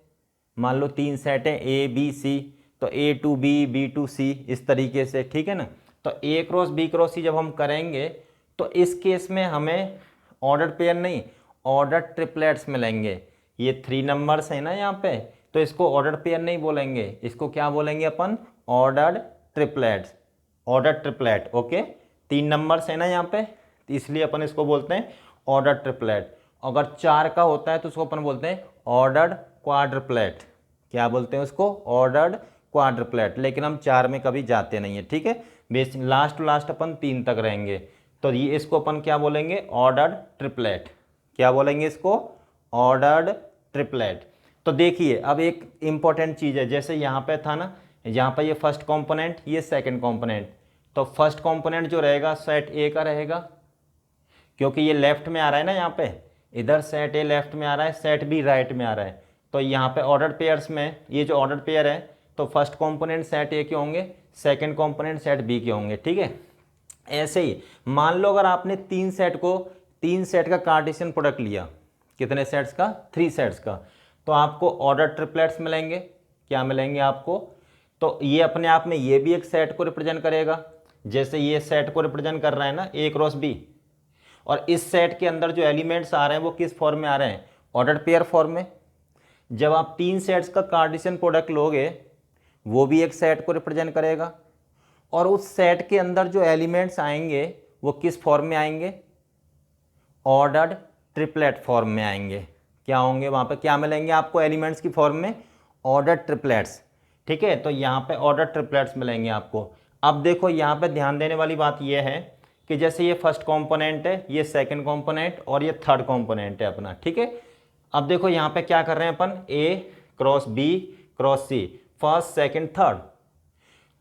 मान लो तीन सेट हैं ए बी सी, तो ए टू बी, बी टू सी, इस तरीके से, ठीक है ना। तो ए क्रॉस बी क्रॉस सी जब हम करेंगे तो इस केस में हमें ऑर्डर पेयर नहीं, ऑर्डर ट्रिपलेट्स मिलेंगे। ये 3 नंबर्स हैं ना यहाँ पे, तो इसको ऑर्डर पेयर नहीं बोलेंगे, इसको क्या बोलेंगे अपन, order triplets, order triplet, okay. 3 numbers है ना यहाँ पे, इसलिए अपन इसको बोलते हैं ऑर्डर ट्रिपलेट। अगर 4 का होता है तो उसको अपन बोलते हैं ऑर्डर्ड क्वाड्रप्लेट। क्या बोलते हैं उसको, ऑर्डर्ड क्वाड्रप्लेट। लेकिन हम 4 में कभी जाते नहीं है, ठीक है, बेसिक लास्ट टू लास्ट अपन 3 तक रहेंगे, तो ये इसको अपन क्या बोलेंगे, ऑर्डर्ड ट्रिपलेट। क्या बोलेंगे इसको, ऑर्डर्ड ट्रिपलेट। तो देखिए अब एक इंपॉर्टेंट चीज़ है, जैसे यहाँ पे था ना, यहाँ पर ये फर्स्ट कंपोनेंट, ये सेकंड कंपोनेंट, तो फर्स्ट कंपोनेंट जो रहेगा सेट ए का रहेगा, क्योंकि ये लेफ्ट में आ रहा है ना, यहाँ पे इधर सेट ए लेफ्ट में आ रहा है, सेट बी राइट में आ रहा है, तो यहाँ पे ऑर्डर पेयर्स में ये जो ऑर्डर पेयर है, तो फर्स्ट कंपोनेंट सेट ए के होंगे, सेकंड कंपोनेंट सेट बी के होंगे, ठीक है। ऐसे ही मान लो अगर आपने तीन सेट का कार्टेशियन प्रोडक्ट लिया, कितने सेट्स का, 3 सेट्स का, तो आपको ऑर्डर ट्रिपलेट्स मिलेंगे। क्या मिलेंगे आपको, तो ये अपने आप में ये भी एक सेट को रिप्रेजेंट करेगा, जैसे ये सेट को रिप्रेजेंट कर रहा है ना ए क्रॉस बी, और इस सेट के अंदर जो एलिमेंट्स आ रहे हैं वो किस फॉर्म में आ रहे हैं, ऑर्डर पेयर फॉर्म में। जब आप 3 सेट्स का कार्टेशियन प्रोडक्ट लोगे वो भी एक सेट को रिप्रेजेंट करेगा, और उस सेट के अंदर जो एलिमेंट्स आएंगे वो किस फॉर्म में आएंगे, ऑर्डर्ड ट्रिपलेट फॉर्म में आएंगे। क्या होंगे वहाँ पे, क्या मिलेंगे आपको एलिमेंट्स की फॉर्म में, ऑर्डर ट्रिपलेट्स, ठीक है। तो यहाँ पे ऑर्डर ट्रिपलेट्स मिलेंगे आपको। अब देखो यहाँ पे ध्यान देने वाली बात यह है कि जैसे ये फर्स्ट कंपोनेंट है, ये सेकंड कंपोनेंट और ये थर्ड कंपोनेंट है अपना, ठीक है। अब देखो यहाँ पे क्या कर रहे हैं अपन, ए क्रॉस बी क्रॉस सी, फर्स्ट सेकंड थर्ड।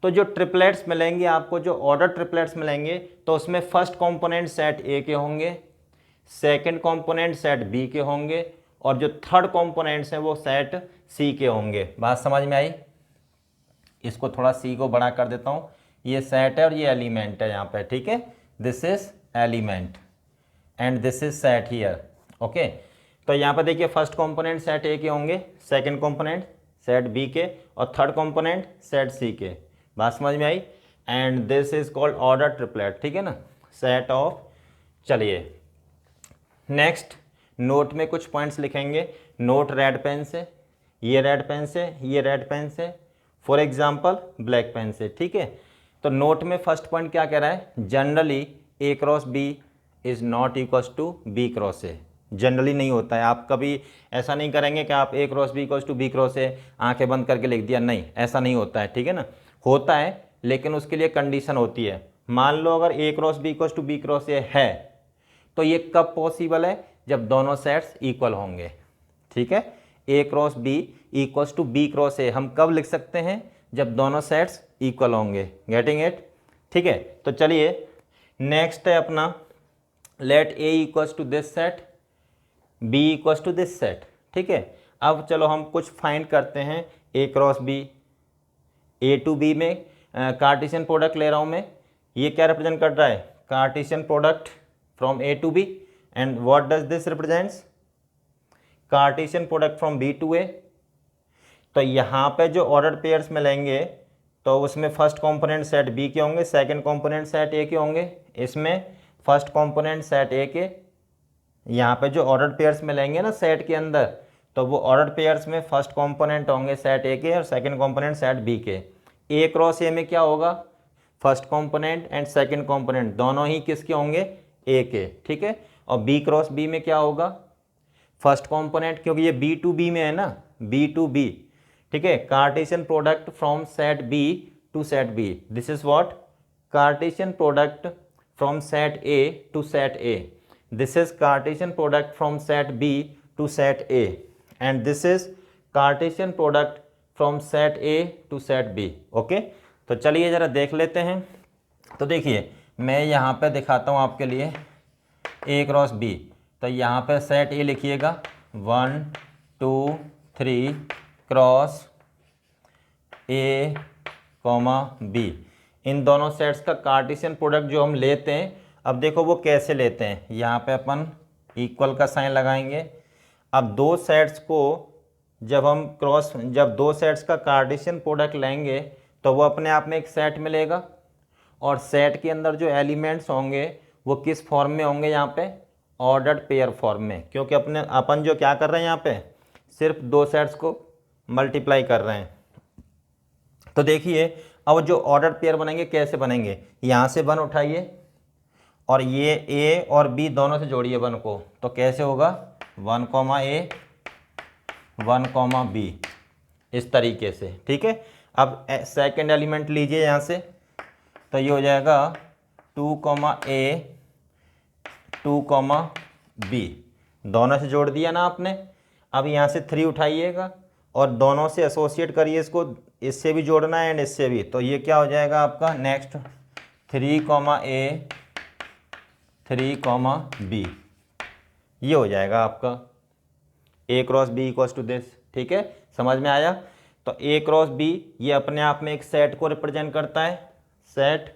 तो जो ट्रिपलेट्स मिलेंगे आपको, जो ऑर्डर ट्रिपलेट्स मिलेंगे, तो उसमें फर्स्ट कंपोनेंट सेट ए के होंगे, सेकंड कंपोनेंट सेट बी के होंगे और जो थर्ड कंपोनेंट्स हैं वो सेट सी के होंगे। बात समझ में आई? इसको थोड़ा सी को बड़ा कर देता हूँ, ये सेट है और ये एलिमेंट है यहाँ पे, ठीक है। This is element and this is set here, okay. तो यहाँ पे देखिए फर्स्ट कंपोनेंट सेट ए के होंगे, सेकंड कंपोनेंट सेट बी के और थर्ड कंपोनेंट सेट सी के। बात समझ में आई? And this is called order triplet, ठीक है ना, सेट ऑफ। चलिए नेक्स्ट, नोट में कुछ पॉइंट्स लिखेंगे। नोट रेड पेन से, ये रेड पेन से, ये रेड पेन से, फॉर एग्जाम्पल ब्लैक पेन से, ठीक है। तो नोट में फर्स्ट पॉइंट क्या कह रहा है, generally A cross B is not equals to B cross A. Generally नहीं होता है, आप कभी ऐसा नहीं करेंगे कि आप A cross B equals to B cross A आंखें बंद करके लिख दिया, नहीं, ऐसा नहीं होता है, ठीक है ना। होता है लेकिन उसके लिए कंडीशन होती है। मान लो अगर A cross B equals to B cross A है, तो ये कब पॉसिबल है, जब दोनों सेट्स इक्वल होंगे, ठीक है। A cross B equals to B cross A हम कब लिख सकते हैं, जब दोनों सेट्स इक्वल होंगे। Getting it? ठीक है। तो चलिए नेक्स्ट है अपना, let A equals to this set, B equals to this set, ठीक है। अब चलो हम कुछ फाइंड करते हैं। A cross B, A to B में कार्टेशियन प्रोडक्ट ले रहा हूँ मैं, ये क्या रिप्रेजेंट कर रहा है, Cartesian product from A to B. And what does this represents, Cartesian product from B to A. तो यहाँ पे जो ऑर्डर पेयर्स मिलेंगे तो उसमें फर्स्ट कंपोनेंट सेट बी के होंगे, सेकंड कंपोनेंट सेट ए के होंगे। इसमें फर्स्ट कंपोनेंट सेट ए के, यहाँ पे जो ऑर्डर पेयर्स मिलेंगे ना सेट के अंदर, तो वो ऑर्डर पेयर्स में फर्स्ट कंपोनेंट होंगे सेट ए के और सेकंड कंपोनेंट सेट बी के। ए क्रॉस ए में क्या होगा, first component and second component दोनों ही किसके होंगे, ए के, ठीक है। और बी क्रॉस बी में क्या होगा, फर्स्ट कंपोनेंट, क्योंकि ये बी टू बी में है ना, बी टू बी, ठीक है। Cartesian product from set B to set B, this is what, Cartesian product from set A to set A, this is Cartesian product from set B to set A, and this is Cartesian product from set A to set B, okay. तो चलिए ज़रा देख लेते हैं। तो देखिए मैं यहाँ पे दिखाता हूँ आपके लिए, ए क्रॉस बी, तो यहाँ पे सेट ए लिखिएगा 1 2 3 क्रॉस ए कॉमा बी। इन दोनों सेट्स का कार्टेशियन प्रोडक्ट जो हम लेते हैं, अब देखो वो कैसे लेते हैं, यहाँ पे अपन इक्वल का साइन लगाएंगे। अब दो सेट्स को जब दो सेट्स का कार्टेशियन प्रोडक्ट लेंगे तो वो अपने आप में एक सेट मिलेगा, और सेट के अंदर जो एलिमेंट्स होंगे वो किस फॉर्म में होंगे, यहाँ पे ऑर्डर्ड पेयर फॉर्म में, क्योंकि अपन जो क्या कर रहे हैं यहाँ पे सिर्फ दो सेट्स को मल्टीप्लाई कर रहे हैं। तो देखिए अब जो ऑर्डर पेयर बनेंगे कैसे बनेंगे, यहाँ से 1 उठाइए और ये ए और बी दोनों से जोड़िए 1 को, तो कैसे होगा 1 कॉमा ए 1 कॉमा बी, इस तरीके से, ठीक है। अब सेकेंड एलिमेंट लीजिए यहाँ से, तो ये हो जाएगा 2 कॉमा ए 2 कॉमा बी, दोनों से जोड़ दिया ना आपने। अब यहाँ से 3 उठाइएगा और दोनों से एसोसिएट करिए इसको, इससे भी जोड़ना है एंड इससे भी, तो ये क्या हो जाएगा आपका next 3 comma A 3 comma B, ये हो जाएगा आपका A cross B equals to this, ठीक है। समझ में आया? तो ए क्रॉस बी ये अपने आप में एक सेट को रिप्रेजेंट करता है, सेट,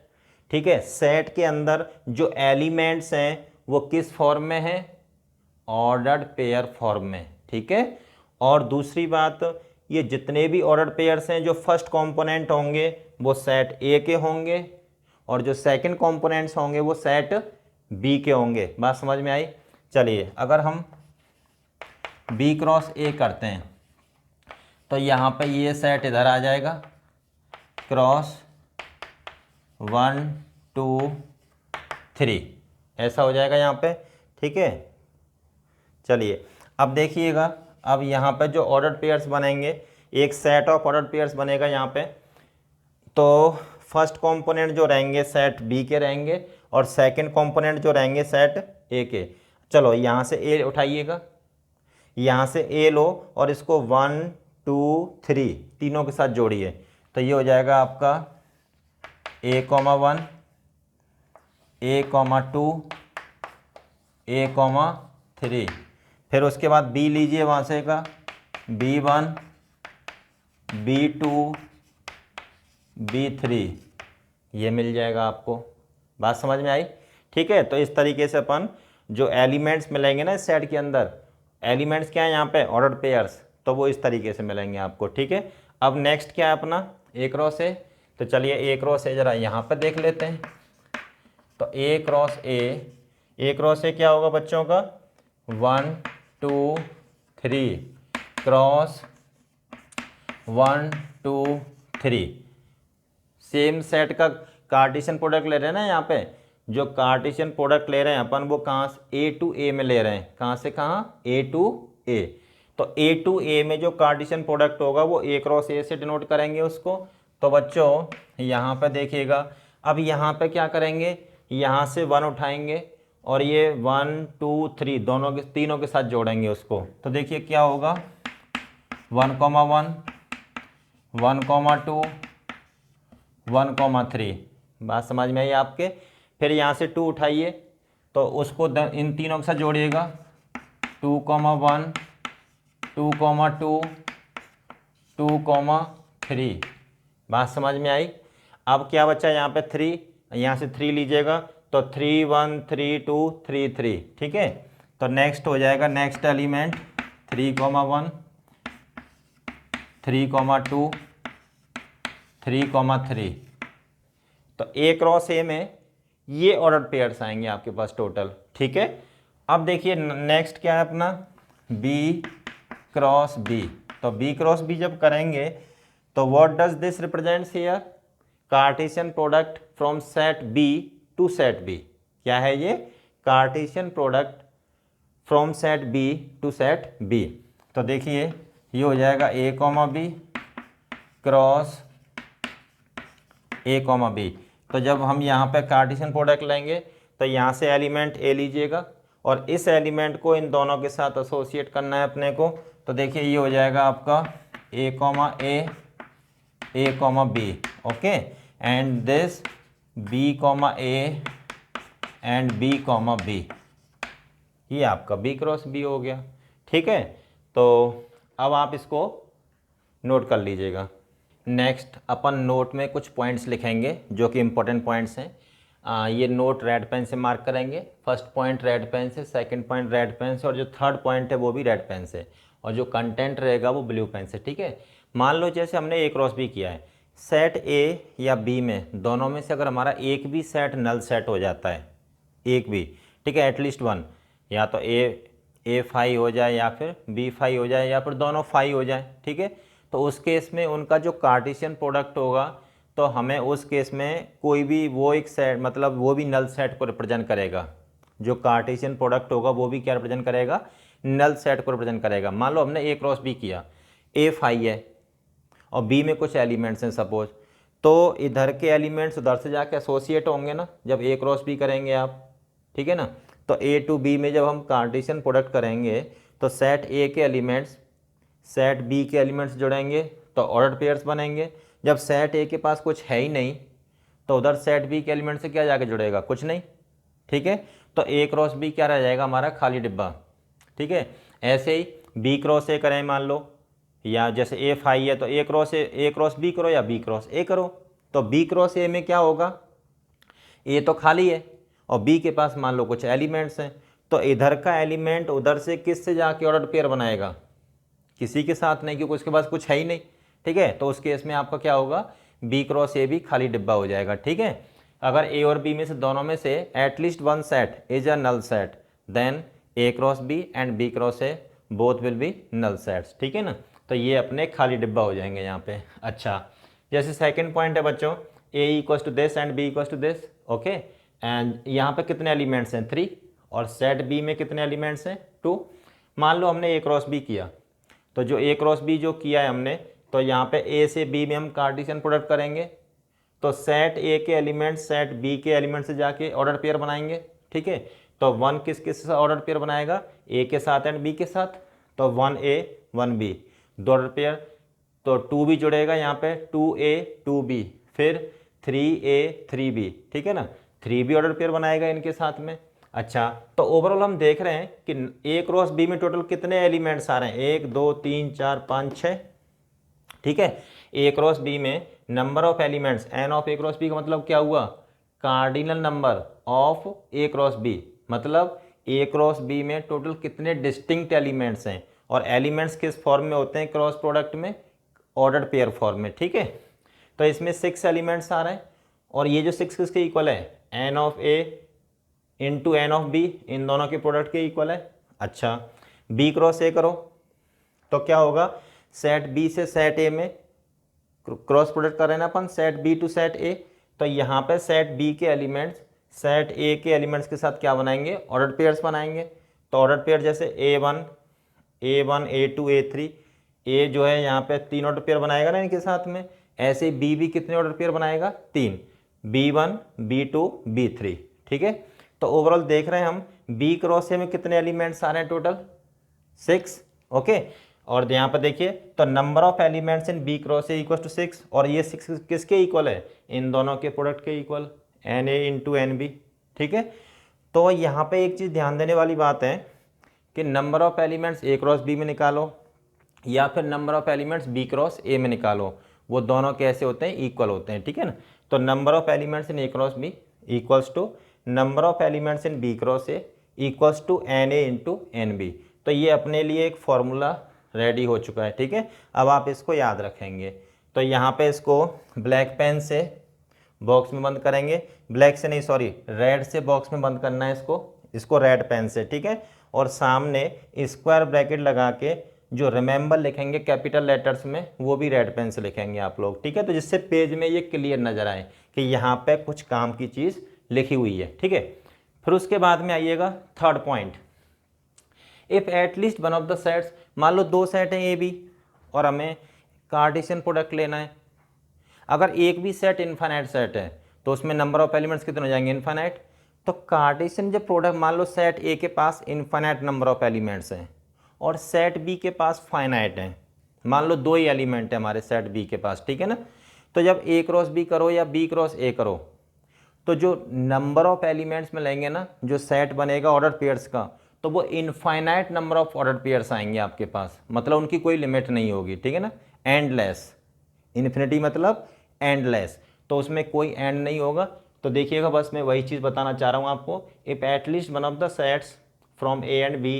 ठीक है। सेट के अंदर जो एलिमेंट्स हैं वो किस फॉर्म में है, ऑर्डर्ड पेयर फॉर्म में, ठीक है। और दूसरी बात, ये जितने भी ऑर्डर्ड पेयर्स हैं जो फर्स्ट कंपोनेंट होंगे वो सेट ए के होंगे, और जो सेकंड कंपोनेंट्स होंगे वो सेट बी के होंगे। बात समझ में आई? चलिए अगर हम बी क्रॉस ए करते हैं तो यहाँ पे ये सेट इधर आ जाएगा, क्रॉस 1 2 3, ऐसा हो जाएगा यहाँ पे, ठीक है। चलिए अब देखिएगा, अब यहाँ पे जो ऑर्डर पेयर्स बनेंगे, एक सेट ऑफ ऑर्डर पेयर्स बनेगा यहाँ पे। तो फर्स्ट कंपोनेंट जो रहेंगे सेट बी के रहेंगे और सेकंड कंपोनेंट जो रहेंगे सेट ए के। चलो यहाँ से ए उठाइएगा, यहाँ से ए लो और इसको 1 2 3 तीनों के साथ जोड़िए, तो ये हो जाएगा आपका A,1 A,2 A,3। फिर उसके बाद बी लीजिए वहाँ से का B1 B2 B3, ये मिल जाएगा आपको। बात समझ में आई? ठीक है, तो इस तरीके से अपन जो एलिमेंट्स मिलेंगे ना इस सेट के अंदर, एलिमेंट्स क्या है यहाँ पे ऑर्डर पेयर्स, तो वो इस तरीके से मिलेंगे आपको। ठीक है, अब नेक्स्ट क्या है अपना ए क्रॉस ए, तो चलिए ए क्रॉस ए जरा यहाँ पर देख लेते हैं। तो ए क्रॉस ए क्या होगा बच्चों का 1 2 3 क्रॉस 1 2 3। सेम सेट का कार्टेशियन प्रोडक्ट ले रहे हैं ना, यहाँ पे जो कार्टेशियन प्रोडक्ट ले रहे हैं अपन वो कहाँ से ए टू ए में ले रहे हैं, कहाँ से कहाँ ए टू ए। तो ए टू ए में जो कार्टेशियन प्रोडक्ट होगा वो ए क्रॉस ए से डिनोट करेंगे उसको। तो बच्चों यहाँ पे देखिएगा, अब यहाँ पे क्या करेंगे, यहाँ से 1 उठाएंगे और ये 1 2 3 दोनों के तीनों के साथ जोड़ेंगे उसको। तो देखिए क्या होगा 1, 1, 2 1, 3। बात समझ में आई आपके? फिर यहाँ से 2 उठाइए तो उसको इन तीनों के साथ जोड़िएगा 2, 1 2, 2, 2, 3। बात समझ में आई? अब क्या बचा यहाँ पे 3, यहाँ से 3 लीजिएगा तो 3 1 3 2 3 3। ठीक है, तो नेक्स्ट हो जाएगा नेक्स्ट एलिमेंट 3, 1 3, 2 3, 3। तो ए क्रॉस ए में ये ऑर्डर पेयर्स आएंगे आपके पास टोटल। ठीक है, अब देखिए नेक्स्ट क्या है अपना बी क्रॉस बी। तो बी क्रॉस बी जब करेंगे तो what does this represents here, Cartesian product from set B to set B. क्या है ये, Cartesian product from set B to set B. तो देखिए ये हो जाएगा A comma B cross A comma B. तो जब हम यहाँ पे कार्टेशियन प्रोडक्ट लेंगे तो यहाँ से एलिमेंट ए लीजिएगा और इस एलिमेंट को इन दोनों के साथ एसोसिएट करना है अपने को। तो देखिए ये हो जाएगा आपका A comma B, okay, and this B comma A and B comma B, ये आपका बी क्रॉस बी हो गया। ठीक है, तो अब आप इसको नोट कर लीजिएगा। नेक्स्ट अपन नोट में कुछ पॉइंट्स लिखेंगे जो कि इम्पोर्टेंट पॉइंट्स हैं। ये नोट रेड पेन से मार्क करेंगे। फर्स्ट पॉइंट रेड पेन से, सेकंड पॉइंट रेड पेन से और जो थर्ड पॉइंट है वो भी रेड पेन से, और जो कंटेंट रहेगा वो ब्लू पेन से। ठीक है, मान लो जैसे हमने ए क्रॉस बी किया है, सेट ए या बी में दोनों में से अगर हमारा एक भी सेट नल सेट हो जाता है, एक भी, ठीक है, एटलीस्ट वन, या तो ए फाई हो जाए या फिर बी फाई हो जाए या फिर दोनों फाई हो जाए। ठीक है, तो उस केस में उनका जो कार्टेशियन प्रोडक्ट होगा तो हमें उस केस में कोई भी वो एक सेट, मतलब वो भी नल सेट को रिप्रेजेंट करेगा। जो कार्टेशियन प्रोडक्ट होगा वो भी क्या रिप्रेजेंट करेगा, नल सेट को रिप्रेजेंट करेगा। मान लो हमने ए क्रॉस बी किया, ए फाई है और बी में कुछ एलिमेंट्स हैं सपोज, तो इधर के एलिमेंट्स उधर से जाके एसोसिएट होंगे ना जब ए क्रॉस बी करेंगे आप। ठीक है ना, तो ए टू बी में जब हम कार्टेशियन प्रोडक्ट करेंगे तो सेट ए के एलिमेंट्स सेट बी के एलिमेंट्स जुड़ेंगे तो ऑर्डर पेयर्स बनेंगे। जब सेट ए के पास कुछ है ही नहीं तो उधर सेट बी के एलिमेंट से क्या जाके जुड़ेगा, कुछ नहीं। ठीक है, तो ए क्रॉस बी क्या रह जाएगा हमारा, खाली डिब्बा। ठीक है, ऐसे ही बी क्रॉस ए करें मान लो, या जैसे ए फाई है तो ए क्रॉस बी करो या बी क्रॉस ए करो। तो बी क्रॉस ए में क्या होगा, ए तो खाली है और बी के पास मान लो कुछ एलिमेंट्स हैं, तो इधर का एलिमेंट उधर से किससे जाके ऑर्डर पेयर बनाएगा, किसी के साथ नहीं, क्योंकि उसके पास कुछ है ही नहीं। ठीक है, तो उस केस में आपका क्या होगा, बी क्रॉस ए भी खाली डिब्बा हो जाएगा। ठीक है, अगर ए और बी में से दोनों में से at least one set is a null set, then A cross B and B cross A both will be null sets. ठीक है ना, तो ये अपने खाली डिब्बा हो जाएंगे यहाँ पे। अच्छा, जैसे सेकंड पॉइंट है बच्चों, A equals to this and B equals to this, okay, and यहाँ पे कितने एलिमेंट्स हैं 3 और सेट बी में कितने एलिमेंट्स हैं 2। मान लो हमने ए क्रॉस बी किया, तो जो ए क्रॉस बी जो किया है हमने, तो यहाँ पे ए से बी में हम कार्टेशियन प्रोडक्ट करेंगे तो सेट ए के एलिमेंट सेट बी के एलिमेंट से जाके ऑर्डर पेयर बनाएंगे, ठीक है। तो 1 किस किस से ऑर्डर पेयर बनाएगा, ए के साथ एंड बी के साथ, तो 1A 1B 2 ऑर्डर पेयर, तो 2B जुड़ेगा यहाँ पे 2A 2B, फिर 3A 3B, ठीक है ना, 3B ऑर्डर पेयर बनाएगा इनके साथ में। अच्छा, तो ओवरऑल हम देख रहे हैं कि A क्रॉस B में टोटल कितने एलिमेंट्स आ रहे हैं, 1 2 3 4 5 6, ठीक है। A क्रॉस B में number of elements n of A cross B का मतलब क्या हुआ, cardinal number of A cross B, मतलब A क्रॉस B में टोटल कितने डिस्टिंक्ट एलिमेंट्स हैं, और एलिमेंट्स किस फॉर्म में होते हैं क्रॉस प्रोडक्ट में, ऑर्डर्ड पेयर फॉर्म में, ठीक है। तो इसमें 6 एलिमेंट्स आ रहे हैं, और ये जो 6 किसके इक्वल है, n of A into n of B, इन दोनों के प्रोडक्ट के इक्वल है। अच्छा, B क्रॉस A करो तो क्या होगा, सेट B से सेट A में क्रॉस प्रोडक्ट कर रहे हैं ना अपन, set B to set A, तो यहाँ पे सेट B के एलिमेंट्स सेट A के एलिमेंट्स के साथ क्या बनाएंगे, ऑर्डर पेयर्स बनाएंगे। तो ऑर्डर पेयर जैसे A1 A2 A3, A जो है यहाँ पे 3 ऑर्डर पेयर बनाएगा ना इनके साथ में, ऐसे ही B भी कितने ऑर्डर पेयर बनाएगा, 3, B1 B2 B3, ठीक है। तो ओवरऑल देख रहे हैं हम B क्रॉस A में कितने एलिमेंट्स आ रहे हैं, टोटल 6, ओके। और यहाँ पर देखिए, तो number of elements in B cross A equal to 6, और ये 6 किसके इक्वल है, इन दोनों के प्रोडक्ट के इक्वल, NA इंटू NB, ठीक है। तो यहाँ पे एक चीज़ ध्यान देने वाली बात है कि number of elements A cross B में निकालो या फिर number of elements B cross A में निकालो, वो दोनों कैसे होते हैं, इक्वल होते हैं, ठीक है ना। तो number of elements in A cross B equals to number of elements in B cross A equals to NA into NB। तो ये अपने लिए एक फॉर्मूला रेडी हो चुका है, ठीक है। अब आप इसको याद रखेंगे, तो यहाँ पे इसको ब्लैक पेन से बॉक्स में बंद करेंगे, ब्लैक से नहीं सॉरी रेड से बॉक्स में बंद करना है इसको रेड पेन से, ठीक है। और सामने स्क्वायर ब्रैकेट लगा के जो रिमेंबर लिखेंगे कैपिटल लेटर्स में, वो भी रेड पेन से लिखेंगे आप लोग, ठीक है। तो जिससे पेज में ये क्लियर नजर आए कि यहाँ पे कुछ काम की चीज़ लिखी हुई है, ठीक है। फिर उसके बाद में आइएगा third point, if at least one of the sets, मान लो 2 सेट हैं ए बी और हमें कार्टेशियन प्रोडक्ट लेना है, अगर एक भी सेट इनफाइनाइट सेट है तो उसमें नंबर ऑफ एलिमेंट्स कितने हो जाएंगे, इनफाइनाइट। तो कार्टेशियन जब प्रोडक्ट, मान लो सेट ए के पास इनफाइनाइट नंबर ऑफ एलिमेंट्स हैं और सेट बी के पास फाइनाइट हैं, मान लो 2 ही एलिमेंट है हमारे सेट बी के पास, ठीक है ना। तो जब ए क्रॉस बी करो या बी क्रॉस ए करो, तो जो नंबर ऑफ एलिमेंट्स में लेंगे ना, जो सेट बनेगा ऑर्डर पेयर्स का, तो वो infinite number of order pairs आएंगे आपके पास, मतलब उनकी कोई लिमिट नहीं होगी, ठीक है ना। एंडलेस, इन्फिनिटी मतलब एंडलेस, तो उसमें कोई एंड नहीं होगा। तो देखिएगा, बस मैं वही चीज़ बताना चाह रहा हूँ आपको, if at least one of the sets from A and B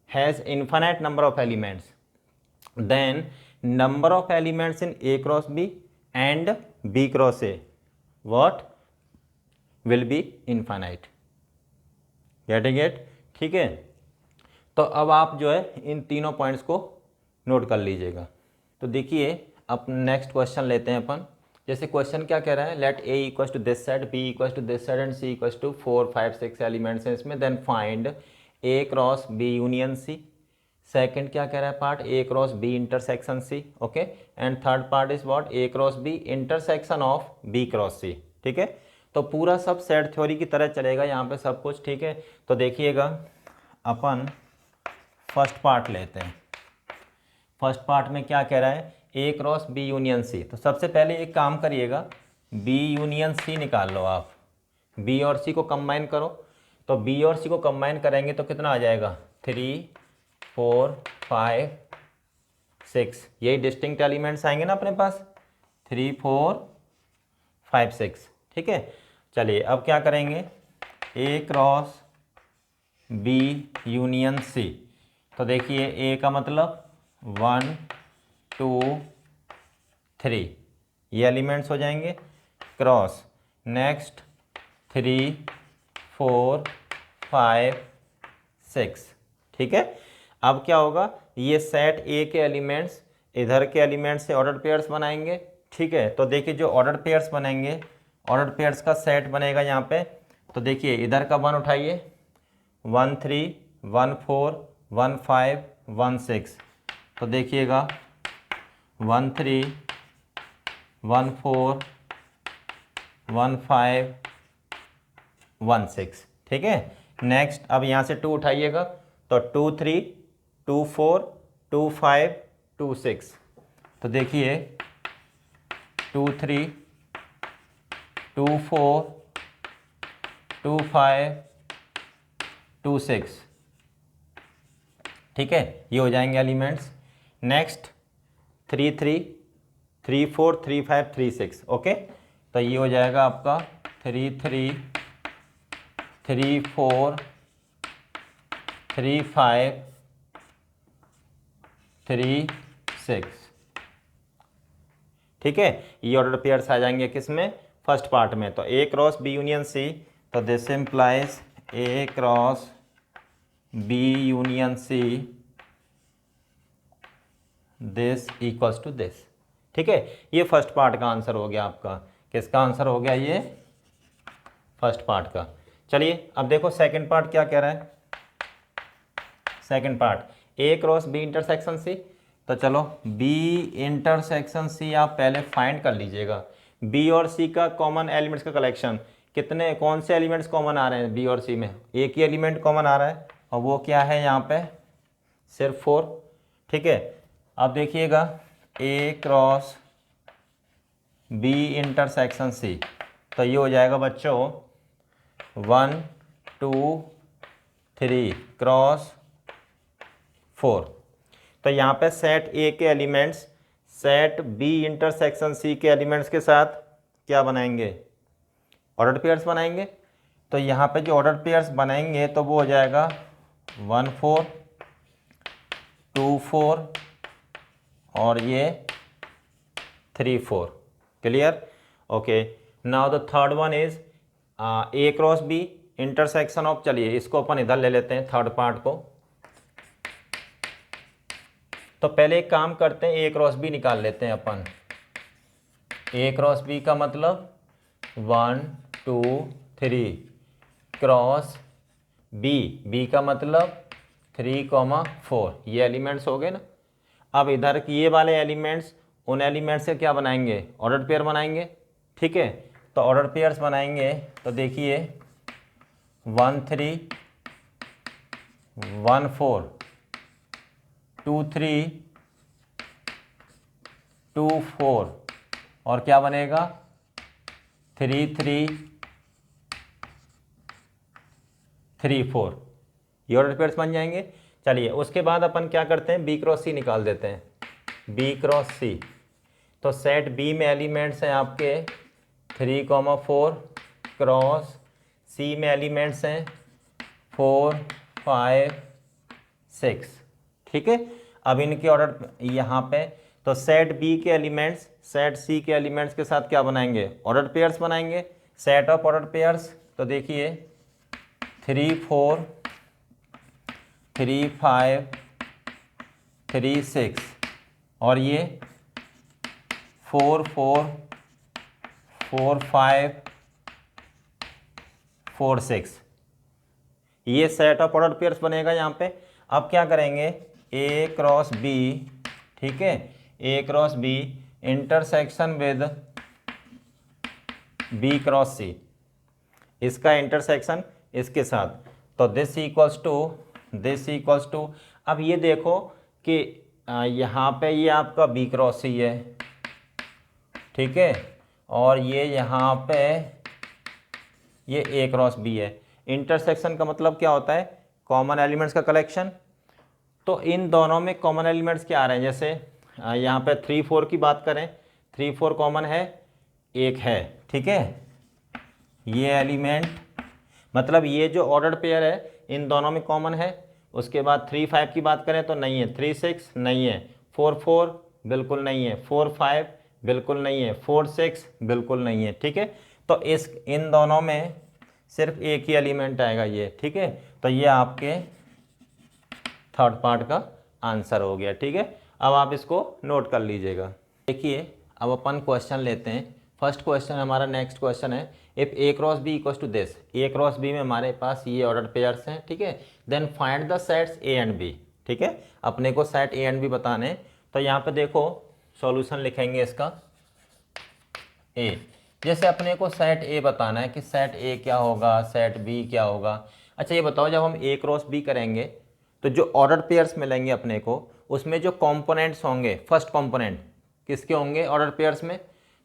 has infinite number of elements, then number of elements in A cross B and B cross A what will be infinite, getting it, ठीक है। तो अब आप जो है इन तीनों points को note कर लीजिएगा। तो देखिए, अब नेक्स्ट क्वेश्चन लेते हैं अपन। जैसे क्वेश्चन क्या कह रहा है, let A equals to this set, B equals to this set and C equals to 4 5 6 elements हैं इसमें, then find A cross B union C. Second क्या कह रहा है part, A cross B intersection C, okay. And third part is what, A cross B intersection of B cross C, ठीक है। तो पूरा सब सेट थ्योरी की तरह चलेगा यहाँ पे सब कुछ, ठीक है। तो देखिएगा, अपन फर्स्ट पार्ट लेते हैं। फर्स्ट पार्ट में क्या कह रहा है, A cross B union C. तो सबसे पहले एक काम करिएगा, बी यूनियन सी निकाल लो आप, बी और सी को कंबाइन करो। तो बी और सी को कंबाइन करेंगे तो कितना आ जाएगा, 3 4 5 6, यही डिस्टिंक्ट एलिमेंट्स आएंगे ना अपने पास, 3 4 5 6, ठीक है। चलिए अब क्या करेंगे, ए क्रॉस बी यूनियन सी। तो देखिए, ए का मतलब 1 2 3, ये एलिमेंट्स हो जाएंगे, क्रॉस नेक्स्ट 3 4 5 6, ठीक है। अब क्या होगा, ये सेट ए के एलिमेंट्स इधर के एलिमेंट्स से ऑर्डर पेयर्स बनाएंगे, ठीक है। तो देखिए, जो ऑर्डर पेयर्स बनेंगे, ऑर्डर पेयर्स का सेट बनेगा यहाँ पे। तो देखिए, इधर का 1 उठाइए, 1 3 1 4 1 5 1 6। तो देखिएगा, 1 3 1 4 1516, ठीक है। नेक्स्ट अब यहाँ से 2 उठाइएगा तो 2 3 2 4 2 5 2 6, तो देखिए 2 3 2 4 2 5 2 6, ठीक है, ये हो जाएंगे एलिमेंट्स। नेक्स्ट 3 3 3 4 3 5 3 6, ओके, तो ये हो जाएगा आपका 3 3 3 4 3 5 3 6, ठीक है। ये ऑर्डर पेयर्स आ जाएंगे किस में, फर्स्ट पार्ट में। तो A cross B union C, तो this implies A cross B union C, this equals to this, ठीक है। ये फर्स्ट पार्ट का आंसर हो गया आपका। किसका आंसर हो गया, ये फर्स्ट पार्ट का। चलिए अब देखो सेकंड पार्ट क्या कह रहा है। Second part A cross B intersection C, तो चलो बी इंटरसेक्शन सी आप पहले फाइंड कर लीजिएगा। बी और सी का कॉमन एलिमेंट्स का कलेक्शन, कितने कौन से एलिमेंट्स कॉमन आ रहे हैं बी और सी में, एक ही एलिमेंट कॉमन आ रहा है और वो क्या है यहाँ पे, सिर्फ 4, ठीक है। अब देखिएगा A cross B intersection C, तो ये हो जाएगा बच्चों 1 2 3 क्रॉस 4। तो यहाँ पे सेट ए के elements set B intersection C के एलिमेंट्स के साथ क्या बनाएंगे, ऑर्डर पेयर्स बनाएंगे। तो यहाँ पे जो ऑर्डर पेयर्स बनाएंगे तो वो हो जाएगा 1 4 2 4 और ये 3 4, clear, okay. Now the third one is A cross B intersection of, चलिए इसको अपन इधर ले लेते हैं थर्ड पार्ट को। तो पहले एक काम करते हैं, ए क्रॉस बी निकाल लेते हैं अपन। ए क्रॉस बी का मतलब 1 2 3 क्रॉस बी, बी का मतलब 3 4, ये एलिमेंट्स हो गए ना। अब इधर की ये वाले एलिमेंट्स उन एलिमेंट्स से क्या बनाएंगे, ऑर्डर पेयर बनाएंगे, ठीक है। तो ऑर्डर पेयर्स बनाएंगे तो देखिए 1 3 1 4 2 3 2 4 और क्या बनेगा 3 3 3 4, ये ऑर्डर पेयर्स बन जाएंगे। चलिए उसके बाद अपन क्या करते हैं, बी क्रॉस सी निकाल देते हैं। बी क्रॉस सी, तो सेट बी में एलिमेंट्स हैं आपके 3 4 क्रॉस सी में एलिमेंट्स हैं 4 5 6, ठीक है। अब इनके ऑर्डर यहाँ पे, तो सेट बी के एलिमेंट्स सेट सी के एलिमेंट्स के साथ क्या बनाएंगे, ऑर्डर पेयर्स बनाएंगे, सेट ऑफ ऑर्डर पेयर्स। तो देखिए 3 4 3 5 3 6 और ये 4 4 4 5 4 6, ये सेट ऑफ ऑर्डर पेयर्स बनेगा यहाँ पे। अब क्या करेंगे, ए क्रॉस बी, ठीक है, A cross B intersection with B cross C, इसका इंटरसेक्शन इसके साथ, तो दिस इक्वल्स टू। अब ये देखो कि यहाँ पे ये आपका बी क्रॉस सी है, ठीक है, और ये यहाँ पे ये ए क्रॉस बी है। इंटरसेक्शन का मतलब क्या होता है, कॉमन एलिमेंट्स का कलेक्शन। तो इन दोनों में कॉमन एलिमेंट्स क्या आ रहे हैं, जैसे यहाँ पे 3 4 की बात करें, 3 4 कॉमन है, एक है, ठीक है। ये एलिमेंट मतलब ये जो ऑर्डर्ड पेयर है इन दोनों में कॉमन है। उसके बाद 3 5 की बात करें तो नहीं है, 3 6 नहीं है, 4 4 बिल्कुल नहीं है, 4 5 बिल्कुल नहीं है, 4 6 बिल्कुल नहीं है, ठीक है। तो इन दोनों में सिर्फ एक ही एलिमेंट आएगा ये, ठीक है। तो ये आपके थर्ड पार्ट का आंसर हो गया, ठीक है। अब आप इसको नोट कर लीजिएगा। देखिए अब अपन क्वेश्चन लेते हैं। फर्स्ट क्वेश्चन हमारा नेक्स्ट क्वेश्चन है, if A cross B equals to this, A cross B में हमारे पास ये ऑर्डर पेयर्स हैं, ठीक है। Then find the sets A and B, ठीक है, अपने को सेट ए एंड बी बताने। तो यहाँ पे देखो सॉल्यूशन लिखेंगे इसका, ए जैसे अपने को सेट ए बताना है कि सेट ए क्या होगा, सेट बी क्या होगा। अच्छा ये बताओ, जब हम ए क्रॉस बी करेंगे तो जो ऑर्डर पेयर्स मिलेंगे अपने को, उसमें जो कंपोनेंट्स होंगे, फर्स्ट कंपोनेंट किसके होंगे ऑर्डर पेयर्स में?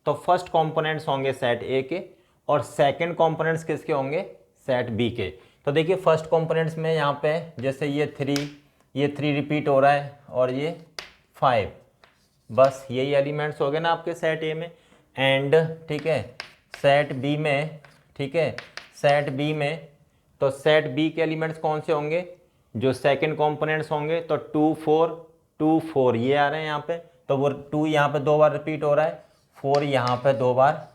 तो फर्स्ट कंपोनेंट्स होंगे सेट ए के और सेकंड कंपोनेंट्स किसके होंगे? सेट बी के। तो देखिए फर्स्ट कंपोनेंट्स में यहाँ पे जैसे ये 3 रिपीट हो रहा है और ये 5, बस यही एलिमेंट्स हो गए ना आपके सेट ए में। एंड ठीक है सेट बी में, ठीक है सेट बी में, तो सेट बी के एलिमेंट्स कौन से होंगे? जो सेकंड कंपोनेंट्स होंगे, तो 2 4 2 4 ये आ रहे हैं यहाँ पे, तो वो 2 यहाँ पे 2 बार रिपीट हो रहा है, 4 यहाँ पे 2 बार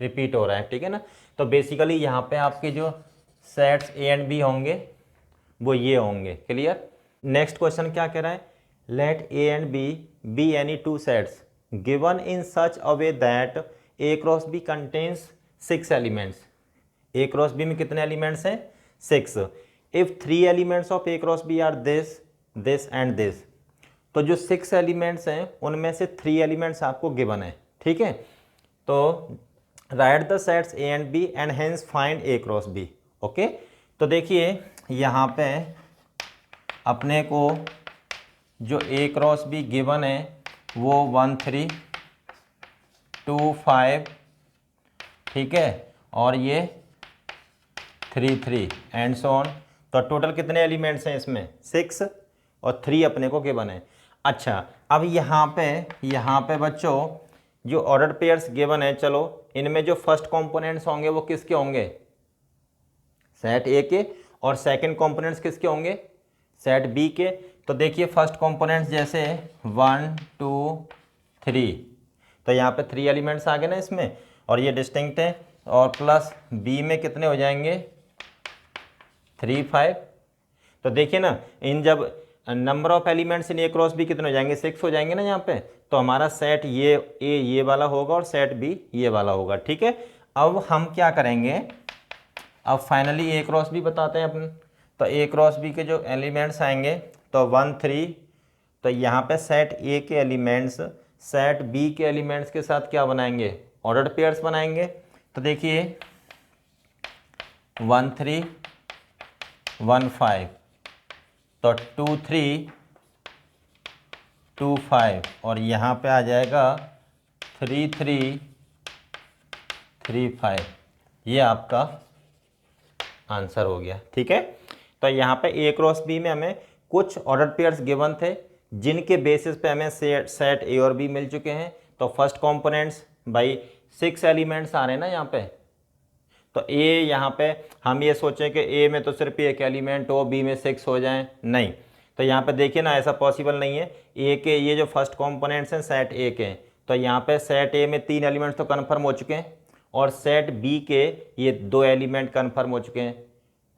रिपीट हो रहा है, ठीक है ना। तो बेसिकली यहाँ पे आपके जो सेट्स ए एंड बी होंगे वो ये होंगे। क्लियर? नेक्स्ट क्वेश्चन क्या कह रहा है? Let A and B be any two sets given in such a way that A cross B contains 6 elements. A cross B में कितने एलिमेंट्स हैं? 6। If 3 elements of A cross B are this this and this, तो जो 6 elements हैं उनमें से 3 elements आपको given है, ठीक है। तो write the sets A and B and hence find A cross B. Okay, तो देखिए यहाँ पे अपने को जो ए क्रॉस बी गिवन है वो 1 3 2 5, ठीक है, और ये 3 3 एंड सो ऑन। तो टोटल कितने एलिमेंट्स हैं इसमें? 6 और 3 अपने को गिवन है। अच्छा अब यहाँ पे बच्चों जो ऑर्डर पेयर्स गिवन है, चलो इनमें जो फर्स्ट कंपोनेंट्स होंगे वो किसके होंगे? सेट ए के। और सेकंड कंपोनेंट्स किसके होंगे? सेट बी के। तो देखिए फर्स्ट कंपोनेंट्स जैसे 1 2 3, तो यहाँ पे 3 एलिमेंट्स आ गए ना इसमें, और ये डिस्टिंक्ट है, और प्लस बी में कितने हो जाएंगे? 3 5। तो देखिए ना, इन जब number of elements in A cross B कितने हो जाएंगे? 6 हो जाएंगे ना यहाँ पे। तो हमारा सेट ये ए ये वाला होगा और सेट बी ये वाला होगा, ठीक है। अब हम क्या करेंगे, अब फाइनली ए क्रॉस बी बताते हैं अपन। तो ए क्रॉस बी के जो एलिमेंट्स आएंगे, तो 1 3, तो यहाँ पे सेट ए के एलिमेंट्स सेट बी के एलिमेंट्स के साथ क्या बनाएंगे? ऑर्डर्ड पेयर्स बनाएंगे। तो देखिए 1 3 1 5, तो 2 3 2 5, और यहाँ पे आ जाएगा 3 3 3 5। ये आपका आंसर हो गया, ठीक है। तो यहाँ पे ए क्रॉस बी में हमें कुछ ऑर्डर पेयर्स गिवन थे जिनके बेसिस पे हमें सेट ए और बी मिल चुके हैं। तो फर्स्ट कंपोनेंट्स भाई 6 एलिमेंट्स आ रहे हैं ना यहाँ पे। तो ए यहाँ पे हम ये सोचें कि ए में तो सिर्फ एक एलिमेंट हो, बी में 6 हो जाएं, नहीं। तो यहाँ पे देखिए ना, ऐसा पॉसिबल नहीं है। ए के ये जो फर्स्ट कंपोनेंट्स हैं सेट ए के हैं, तो यहाँ पे सेट ए में 3 एलिमेंट्स तो कन्फर्म हो चुके हैं, और सेट बी के ये 2 एलिमेंट कन्फर्म हो चुके हैं।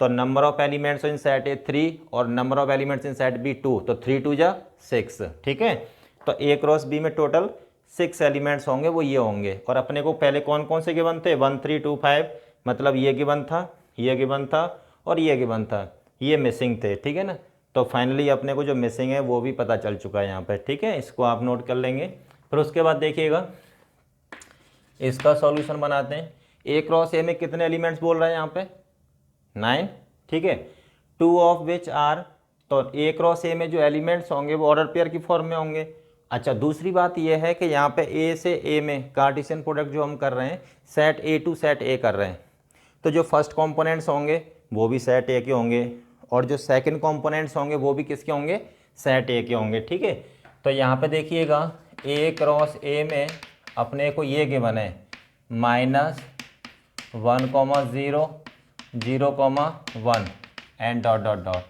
तो number of elements in set A 3 और number of elements in set B 2, तो 3 2 जा 6, ठीक है। तो ए क्रॉस बी में टोटल 6 एलिमेंट्स होंगे, वो ये होंगे। और अपने को पहले कौन कौन से गिवन थे? 1 3 2 5, मतलब ये गिवन था, ये गिवन था और ये गिवन था, ये मिसिंग थे, ठीक है ना। तो फाइनली अपने को जो मिसिंग है वो भी पता चल चुका है यहाँ पे, ठीक है। इसको आप नोट कर लेंगे। फिर उसके बाद देखिएगा इसका सॉल्यूशन बनाते हैं। ए क्रॉस ए में कितने एलिमेंट्स बोल रहे हैं यहाँ पे? 9, ठीक है। 2 ऑफ विच आर, तो ए क्रॉस ए में जो एलिमेंट्स होंगे वो ऑर्डर पेयर की फॉर्म में होंगे। अच्छा दूसरी बात यह है कि यहाँ पे ए से ए में कार्टेशियन प्रोडक्ट जो हम कर रहे हैं, set A to set A कर रहे हैं, तो जो फर्स्ट कंपोनेंट्स होंगे वो भी सेट ए के होंगे, और जो सेकंड कंपोनेंट्स होंगे वो भी किसके होंगे? सेट ए के होंगे, ठीक है। तो यहाँ पे देखिएगा ए क्रॉस ए में अपने को ये गिवन है -1, 0, 0, 1 एंड डॉट डॉट डॉट,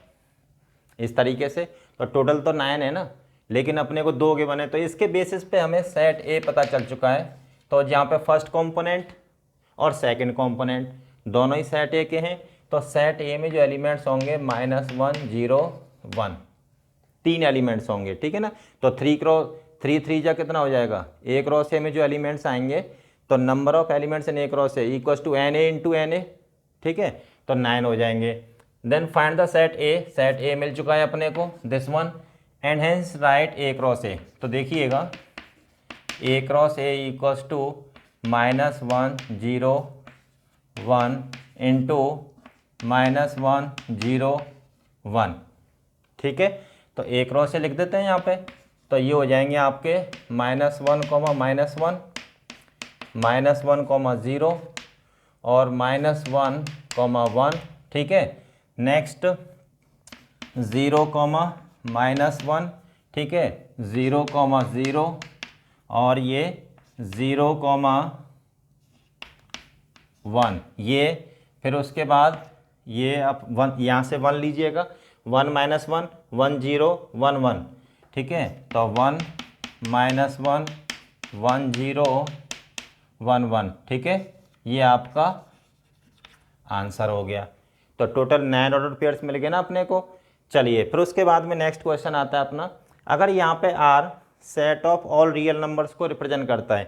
इस तरीके से। तो टोटल तो 9 है ना, लेकिन अपने को 2 गिवन है, तो इसके बेसिस पे हमें सेट ए पता चल चुका है। तो जहाँ पे फर्स्ट कंपोनेंट और सेकंड कंपोनेंट दोनों ही सेट ए के हैं, तो सेट ए में जो एलिमेंट्स होंगे -1 0 1, 3 एलिमेंट्स होंगे, ठीक है ना। तो 3 3 जा कितना हो जाएगा? ए क्रॉस ए में जो एलिमेंट्स आएंगे, तो number of elements in A cross A equals to N A into N A, ठीक है। तो 9 हो जाएंगे। Then find the set A मिल चुका है अपने को, this one, and hence write A cross A. तो देखिएगा A cross A equals to -1 0 1 into -1 0 1, ठीक है। तो एक रो से लिख देते हैं यहाँ पे, तो ये हो जाएंगे आपके -1 -1 -1 0 और -1 1, ठीक है। नेक्स्ट 0 -1, ठीक है, 0 0 और ये 0 1, ये फिर उसके बाद ये आप 1 यहाँ से 1 लीजिएगा, 1 -1 1 0 1 1, ठीक है। तो 1 -1 1 0 1 1, ठीक है, ये आपका आंसर हो गया। तो टोटल 9 ऑर्डर पेयर्स मिल गए ना अपने को। चलिए फिर उसके बाद में नेक्स्ट क्वेश्चन आता है अपना, अगर यहाँ पे R set of all real numbers को रिप्रेजेंट करता है,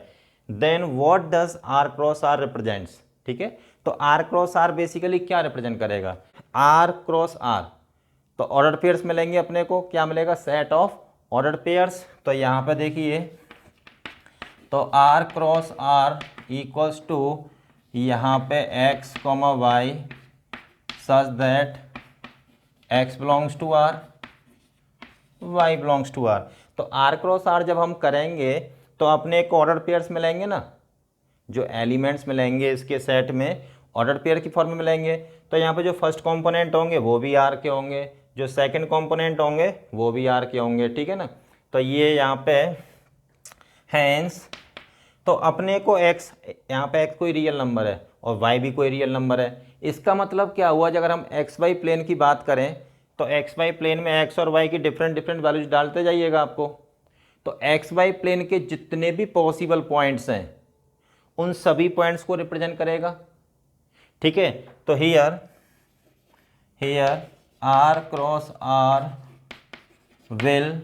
then what does R cross R represents, ठीक है। तो R क्रॉस R बेसिकली क्या रिप्रेजेंट करेगा, R क्रॉस R, तो ऑर्डर पेयर्स मिलेंगे अपने को, क्या मिलेगा, सेट ऑफ ऑर्डर पेयर्स। तो यहाँ पे देखिए, तो R cross R equals to यहाँ पे x, y such that x belongs to R, y belongs to R। तो R क्रॉस R जब हम करेंगे तो अपने को ऑर्डर पेयर्स मिलेंगे ना, जो एलिमेंट्स मिलेंगे इसके सेट में ऑर्डर पेयर की फॉर्म में मिलेंगे। तो यहाँ पे जो फर्स्ट कंपोनेंट होंगे वो भी R के होंगे, जो सेकंड कंपोनेंट होंगे वो भी R के होंगे, ठीक है ना। तो ये यहाँ पे हैंस, तो अपने को x, यहाँ पे x कोई रियल नंबर है और y भी कोई रियल नंबर है। इसका मतलब क्या हुआ, अगर हम एक्स वाई प्लेन की बात करें तो एक्स वाई प्लेन में x और y की डिफरेंट डिफरेंट वैल्यूज डालते जाइएगा आपको। तो एक्स वाई प्लेन के जितने भी पॉसिबल पॉइंट्स हैं उन सभी पॉइंट्स को रिप्रेजेंट करेगा, ठीक है। तो here R cross R will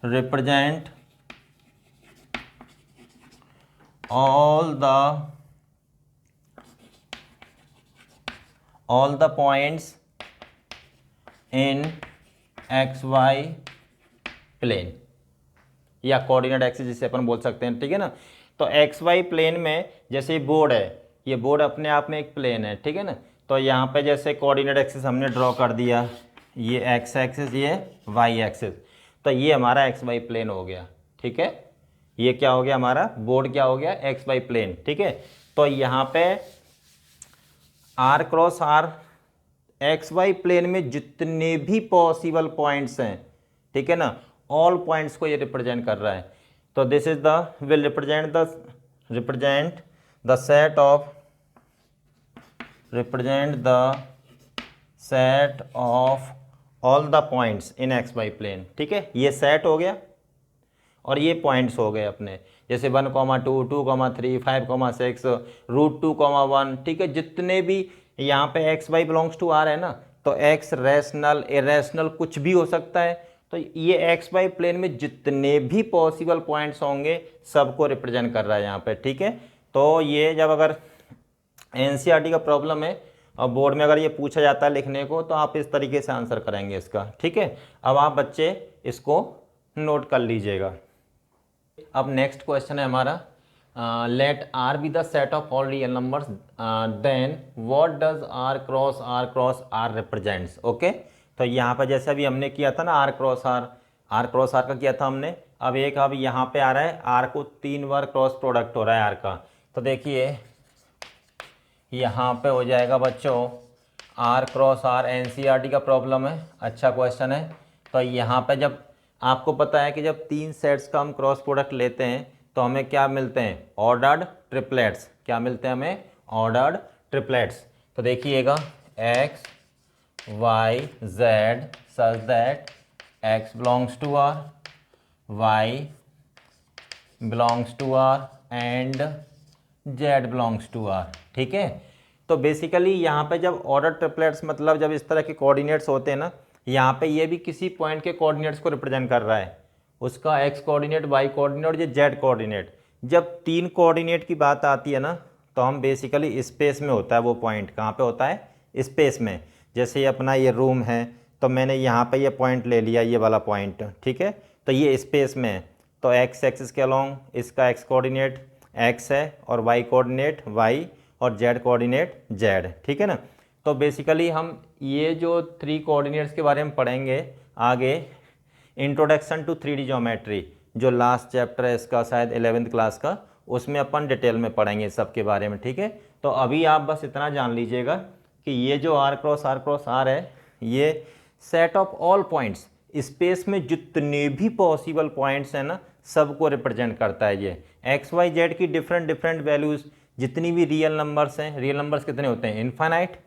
represent all the points in xy plane या कोऑर्डिनेट एक्सिस जिसे अपन बोल सकते हैं, ठीक है ना। तो एक्स वाई प्लेन में जैसे बोर्ड है, ये बोर्ड अपने आप में एक प्लेन है, ठीक है ना। तो यहाँ पे जैसे कोऑर्डिनेट एक्सिस हमने ड्रॉ कर दिया, ये एक्स एक्सिस, ये वाई एक्सिस, तो ये हमारा एक्स वाई प्लेन हो गया, ठीक है। ये क्या हो गया, हमारा बोर्ड क्या हो गया, एक्स वाई प्लेन, ठीक है। तो यहाँ पे R cross R x y plane में जितने भी पॉसिबल पॉइंट्स हैं, ठीक है ना, ऑल पॉइंट्स को ये रिप्रेजेंट कर रहा है। तो this is the will represent the set of all the points in x y plane, ठीक है। ये सेट हो गया और ये पॉइंट्स हो गए अपने, जैसे 1, 2, 2, 3, 5, 6, √2, 1, ठीक है। जितने भी यहाँ पे x y belongs to R है ना, तो एक्स रैशनल इरेशनल कुछ भी हो सकता है। तो ये एक्स वाई प्लेन में जितने भी पॉसिबल पॉइंट्स होंगे सबको रिप्रेजेंट कर रहा है यहाँ पे, ठीक है। तो ये जब अगर एनसीईआरटी का प्रॉब्लम है और बोर्ड में अगर ये पूछा जाता है लिखने को, तो आप इस तरीके से आंसर करेंगे इसका, ठीक है। अब आप बच्चे इसको नोट कर लीजिएगा। अब नेक्स्ट क्वेश्चन है हमारा, let R be the set of all real numbers, then what does R cross R represents, okay. तो यहाँ पर जैसे अभी हमने किया था ना R क्रॉस R का किया था हमने। अब एक अब यहाँ पे आ रहा है, R को 3 बार क्रॉस प्रोडक्ट हो रहा है R का। तो देखिए यहाँ पे हो जाएगा बच्चों R क्रॉस R, एनसीईआरटी का प्रॉब्लम है, अच्छा क्वेश्चन है। तो यहाँ पे जब आपको पता है कि जब 3 सेट्स का हम क्रॉस प्रोडक्ट लेते हैं तो हमें क्या मिलते हैं, ऑर्डर्ड ट्रिपलेट्स। क्या मिलते हैं हमें, ऑर्डर्ड ट्रिपलेट्स। तो देखिएगा x y z such that x belongs to R, y belongs to R and z belongs to R, ठीक है। तो बेसिकली यहाँ पे जब ऑर्डर ट्रिपलेट्स मतलब जब इस तरह के कोऑर्डिनेट्स होते हैं ना, यहाँ पे ये भी किसी पॉइंट के कोऑर्डिनेट्स को रिप्रेजेंट कर रहा है, उसका x कोऑर्डिनेट, y कोऑर्डिनेट और ये z कोऑर्डिनेट। जब 3 कोऑर्डिनेट की बात आती है ना, तो हम बेसिकली स्पेस में होता है वो पॉइंट, कहाँ पे होता है, स्पेस में। जैसे ये अपना ये रूम है, तो मैंने यहाँ पे ये पॉइंट ले लिया, ये वाला पॉइंट, ठीक है। तो ये स्पेस में है। तो एक्स एक्सिस के अलॉन्ग इसका एक्स कोऑर्डिनेट एक्स है और वाई कोऑर्डिनेट वाई और जेड कोऑर्डिनेट जेड, ठीक है ना। तो बेसिकली हम ये जो 3 कोऑर्डिनेट्स के बारे में पढ़ेंगे आगे, इंट्रोडक्शन टू 3D ज्योमेट्री, जो लास्ट चैप्टर है इसका शायद 11th क्लास का, उसमें अपन डिटेल में पढ़ेंगे इस सब के बारे में, ठीक है। तो अभी आप बस इतना जान लीजिएगा कि ये जो r क्रॉस r है, ये set of all points, space में जितने भी पॉसिबल पॉइंट्स हैं ना, सबको रिप्रेजेंट करता है। ये एक्स वाई जेड की डिफरेंट वैल्यूज़, जितनी भी रियल नंबर्स हैं, रियल नंबर्स कितने होते हैं? Infinite.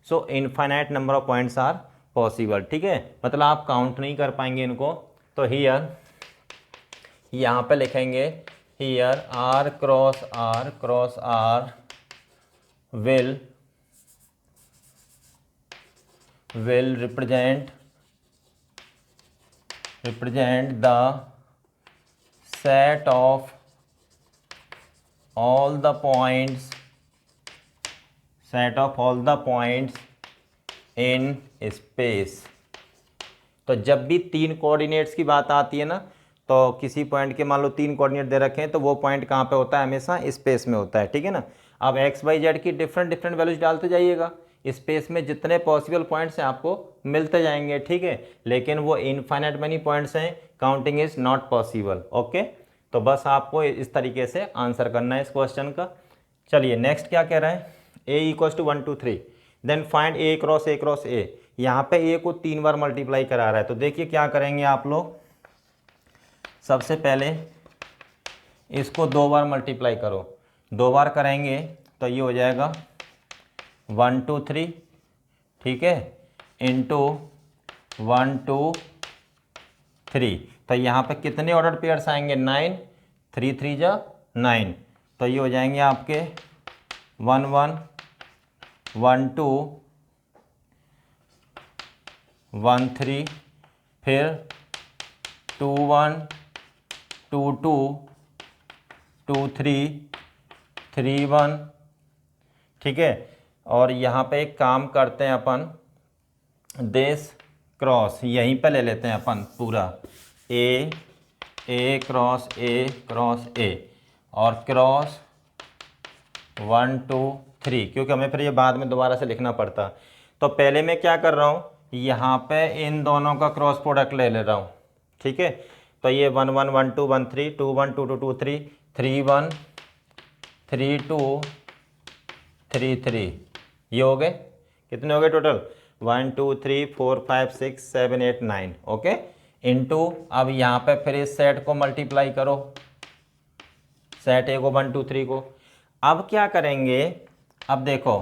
So infinite number of points are possible, ठीक है, मतलब आप काउंट नहीं कर पाएंगे इनको। तो हियर यहाँ पे लिखेंगे here r cross r will represent the set of all the points in space। तो जब भी 3 कोऑर्डिनेट्स की बात आती है ना, तो किसी पॉइंट के मान लो 3 कोऑर्डिनेट दे रखे हैं, तो वो पॉइंट कहाँ पे होता है? हमेशा स्पेस में होता है, ठीक है ना। अब एक्स वाई जेड की डिफरेंट वैल्यूज डालते जाइएगा, स्पेस में जितने पॉसिबल पॉइंट्स हैं आपको मिलते जाएंगे, ठीक है, लेकिन वो इनफाइनाइट मैनी पॉइंट्स हैं, counting is not possible. Okay, तो बस आपको इस तरीके से आंसर करना है इस क्वेश्चन का। चलिए नेक्स्ट क्या कह रहा है, a equals to 1 2 3 then find a cross a। यहाँ पे a को 3 बार मल्टीप्लाई करा रहा है, तो देखिए क्या करेंगे आप लोग, सबसे पहले इसको 2 बार मल्टीप्लाई करो, 2 बार करेंगे तो ये हो जाएगा 1 2 3, ठीक है, इंटू 1 2 3। तो यहाँ पे कितने ऑर्डर पेयर्स आएंगे? 9, 3 3 जा 9, तो ये हो जाएंगे आपके 1 1 1 2 1 3, फिर 2 1 2 2 2 3 3 1, ठीक है। और यहाँ पे एक काम करते हैं अपन, देश क्रॉस यहीं पे ले लेते हैं अपन पूरा, ए क्रॉस ए और क्रॉस 1 2 3, क्योंकि हमें फिर ये बाद में दोबारा से लिखना पड़ता। तो पहले मैं क्या कर रहा हूँ, यहाँ पे इन दोनों का क्रॉस प्रोडक्ट ले रहा हूँ, ठीक है। तो ये 1 1 1 2 1 3 2 1 2 2 2 3 3 1 3 2 3 3, ये हो गए, कितने हो गए टोटल? 1 2 3 4 5 6 7 8 9, ओके, इनटू अब यहाँ पे फिर इस सेट को मल्टीप्लाई करो, सेट ए को 1 2 3 को। अब क्या करेंगे, अब देखो,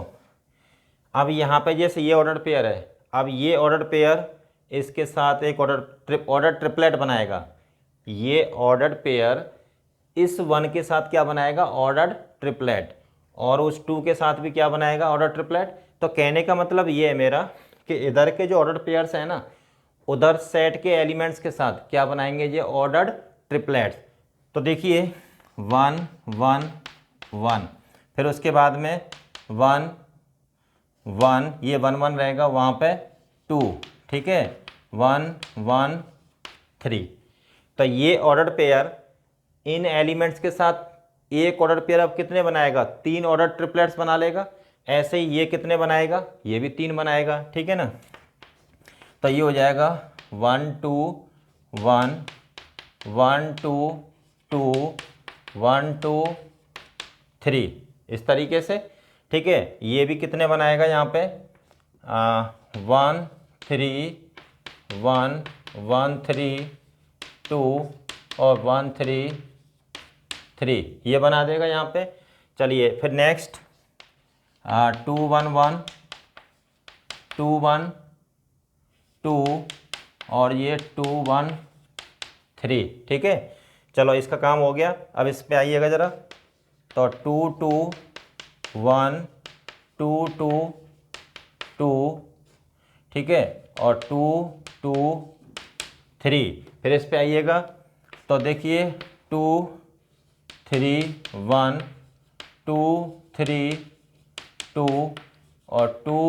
अब यहाँ पे जैसे ये ऑर्डर पेयर है, अब ये ऑर्डर पेयर इसके साथ एक ऑर्डर ट्रिपलेट बनाएगा, ये ऑर्डर पेयर इस 1 के साथ क्या बनाएगा? ऑर्डर ट्रिपलेट, और उस 2 के साथ भी क्या बनाएगा? Order triplet. तो कहने का मतलब ये है मेरा कि इधर के जो ऑर्डर पेयर्स हैं ना, उधर सेट के एलिमेंट्स के साथ क्या बनाएंगे? ये ऑर्डर ट्रिपलेट्स। तो देखिए 1 1 1, फिर उसके बाद में 1 1, ये 1 1 रहेगा, वहाँ पे 2, ठीक है, 1 1 3। तो ये ऑर्डर पेयर इन एलिमेंट्स के साथ एक ऑर्डर पेयर अब कितने बनाएगा? 3 ऑर्डर ट्रिपलेट्स बना लेगा। ऐसे ही ये कितने बनाएगा? ये भी 3 बनाएगा, ठीक है ना। तो ये हो जाएगा 1 2 1 1 2 2 1 2 3, इस तरीके से, ठीक है। ये भी कितने बनाएगा यहाँ पे? 1 3 1 1 3 2 और 1 3 3, ये बना देगा यहाँ पे। चलिए फिर नेक्स्ट 2 1 1 2 1 2 और ये 2 1 3, ठीक है। चलो इसका काम हो गया। अब इस पे आइएगा ज़रा, तो 2 2 1 2 2 2, ठीक है, और 2 2 3, फिर इस पे आइएगा, तो देखिए 2 3 1 2 3 2 और 2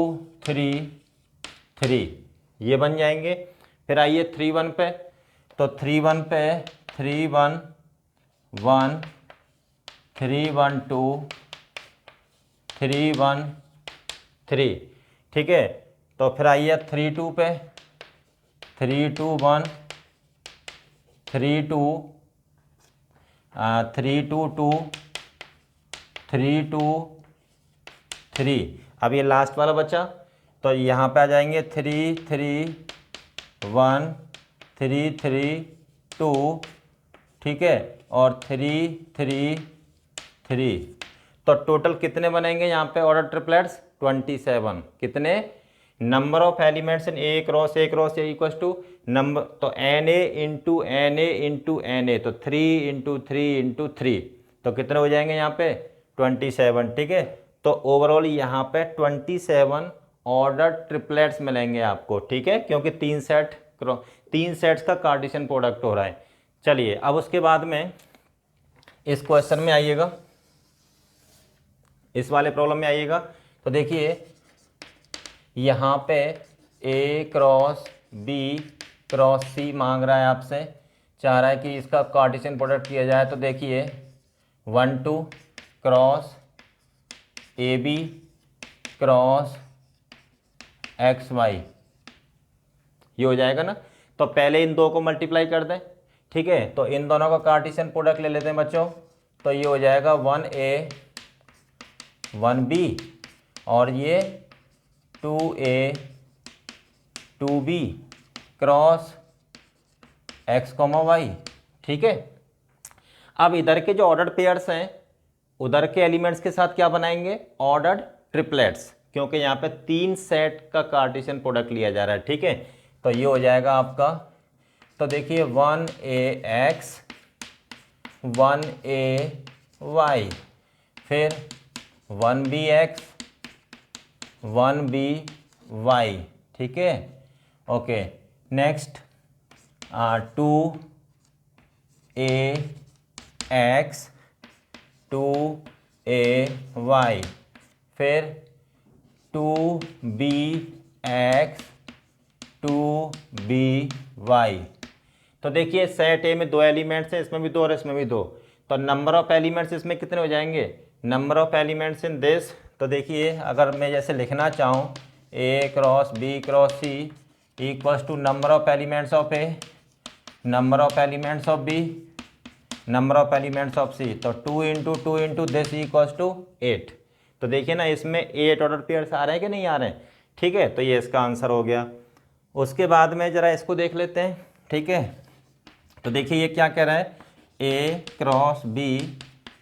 3 3, ये बन जाएंगे। फिर आइए 3 1 पे, तो 3 1 पे 3 1 1 3 1 2 3 1 3, ठीक है। तो फिर आइए 3 2 पे, 3 2 1 3 2 3 2 2 3 2 3। अब ये लास्ट वाला बचा, तो यहाँ पे आ जाएंगे 3 3 1 3 3 2, ठीक है, और 3 3 3। तो टोटल कितने बनेंगे यहाँ पे ऑर्डर ट्रिपलेट्स? 27। कितने? Number of elements in A cross A equals to number, तो N A into N A into N A, तो 3 इंटू 3 इंटू 3, तो कितने हो जाएंगे यहाँ पे? 27, ठीक है। तो ओवरऑल यहाँ पे 27 ऑर्डर ट्रिपलेट्स मिलेंगे आपको, ठीक है, क्योंकि 3 सेट्स का कार्टेशियन प्रोडक्ट हो रहा है। चलिए अब उसके बाद में इस क्वेश्चन में आइएगा, इस वाले प्रॉब्लम में आइएगा। तो देखिए यहाँ पे ए क्रॉस बी क्रॉस सी मांग रहा है आपसे, चाह रहा है कि इसका कार्टेशियन प्रोडक्ट किया जाए। तो देखिए 1 2 cross A B cross x y, ये हो जाएगा ना। तो पहले इन दो को मल्टीप्लाई कर दें, ठीक है। तो इन दोनों का कार्टेशियन प्रोडक्ट ले लेते हैं बच्चों। तो ये हो जाएगा 1a 1b और ये 2a 2b cross x, y, ठीक है। अब इधर के जो ऑर्डर्ड पेयर्स हैं उधर के एलिमेंट्स के साथ क्या बनाएंगे? ऑर्डर्ड ट्रिपलेट्स, क्योंकि यहाँ पे 3 सेट का कार्टेशियन प्रोडक्ट लिया जा रहा है, ठीक है। तो ये हो जाएगा आपका, तो देखिए 1ax 1ay, फिर 1bx 1by, ठीक है, ओके। नेक्स्ट 2ax 2ay, फिर 2bx 2by। तो देखिए सेट ए में 2 एलिमेंट्स हैं, इसमें भी 2 और इसमें भी 2, तो नंबर ऑफ एलिमेंट्स इसमें कितने हो जाएंगे? Number of elements in this, तो देखिए अगर मैं जैसे लिखना चाहूँ A cross B cross C equals to number of elements of A, number of elements of B, number of elements of C, तो 2 इंटू दिस इक्वल्स टू 8। तो देखिए ना इसमें 8 ऑर्डर पेयर्स आ रहे हैं कि नहीं आ रहे हैं, ठीक है। तो ये इसका आंसर हो गया। उसके बाद में ज़रा इसको देख लेते हैं, ठीक है। तो देखिए ये क्या कह रहा है? ए क्रॉस बी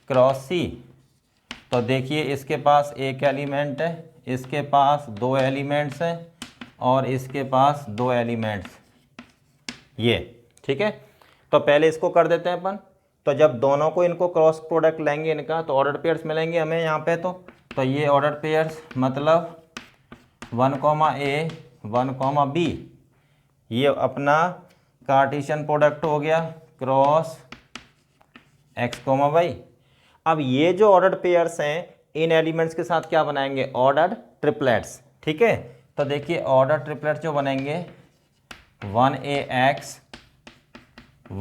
क्रॉस सी, तो देखिए इसके पास एक एलिमेंट है, इसके पास 2 एलिमेंट्स हैं और इसके पास 2 एलिमेंट्स, ये, ठीक है। तो पहले इसको कर देते हैं अपन। तो जब दोनों को इनको क्रॉस प्रोडक्ट लेंगे इनका, तो ऑर्डर पेयर्स मिलेंगे हमें यहाँ पे। तो ये ऑर्डर पेयर्स मतलब 1 a 1 b, ये अपना कार्टेशियन प्रोडक्ट हो गया क्रॉस x, y। अब ये जो ऑर्डर्ड पेयर्स हैं इन एलिमेंट्स के साथ क्या बनाएंगे? ऑर्डर्ड ट्रिपलेट्स, ठीक है। तो देखिए ऑर्डर्ड ट्रिपलेट्स जो बनेंगे 1ax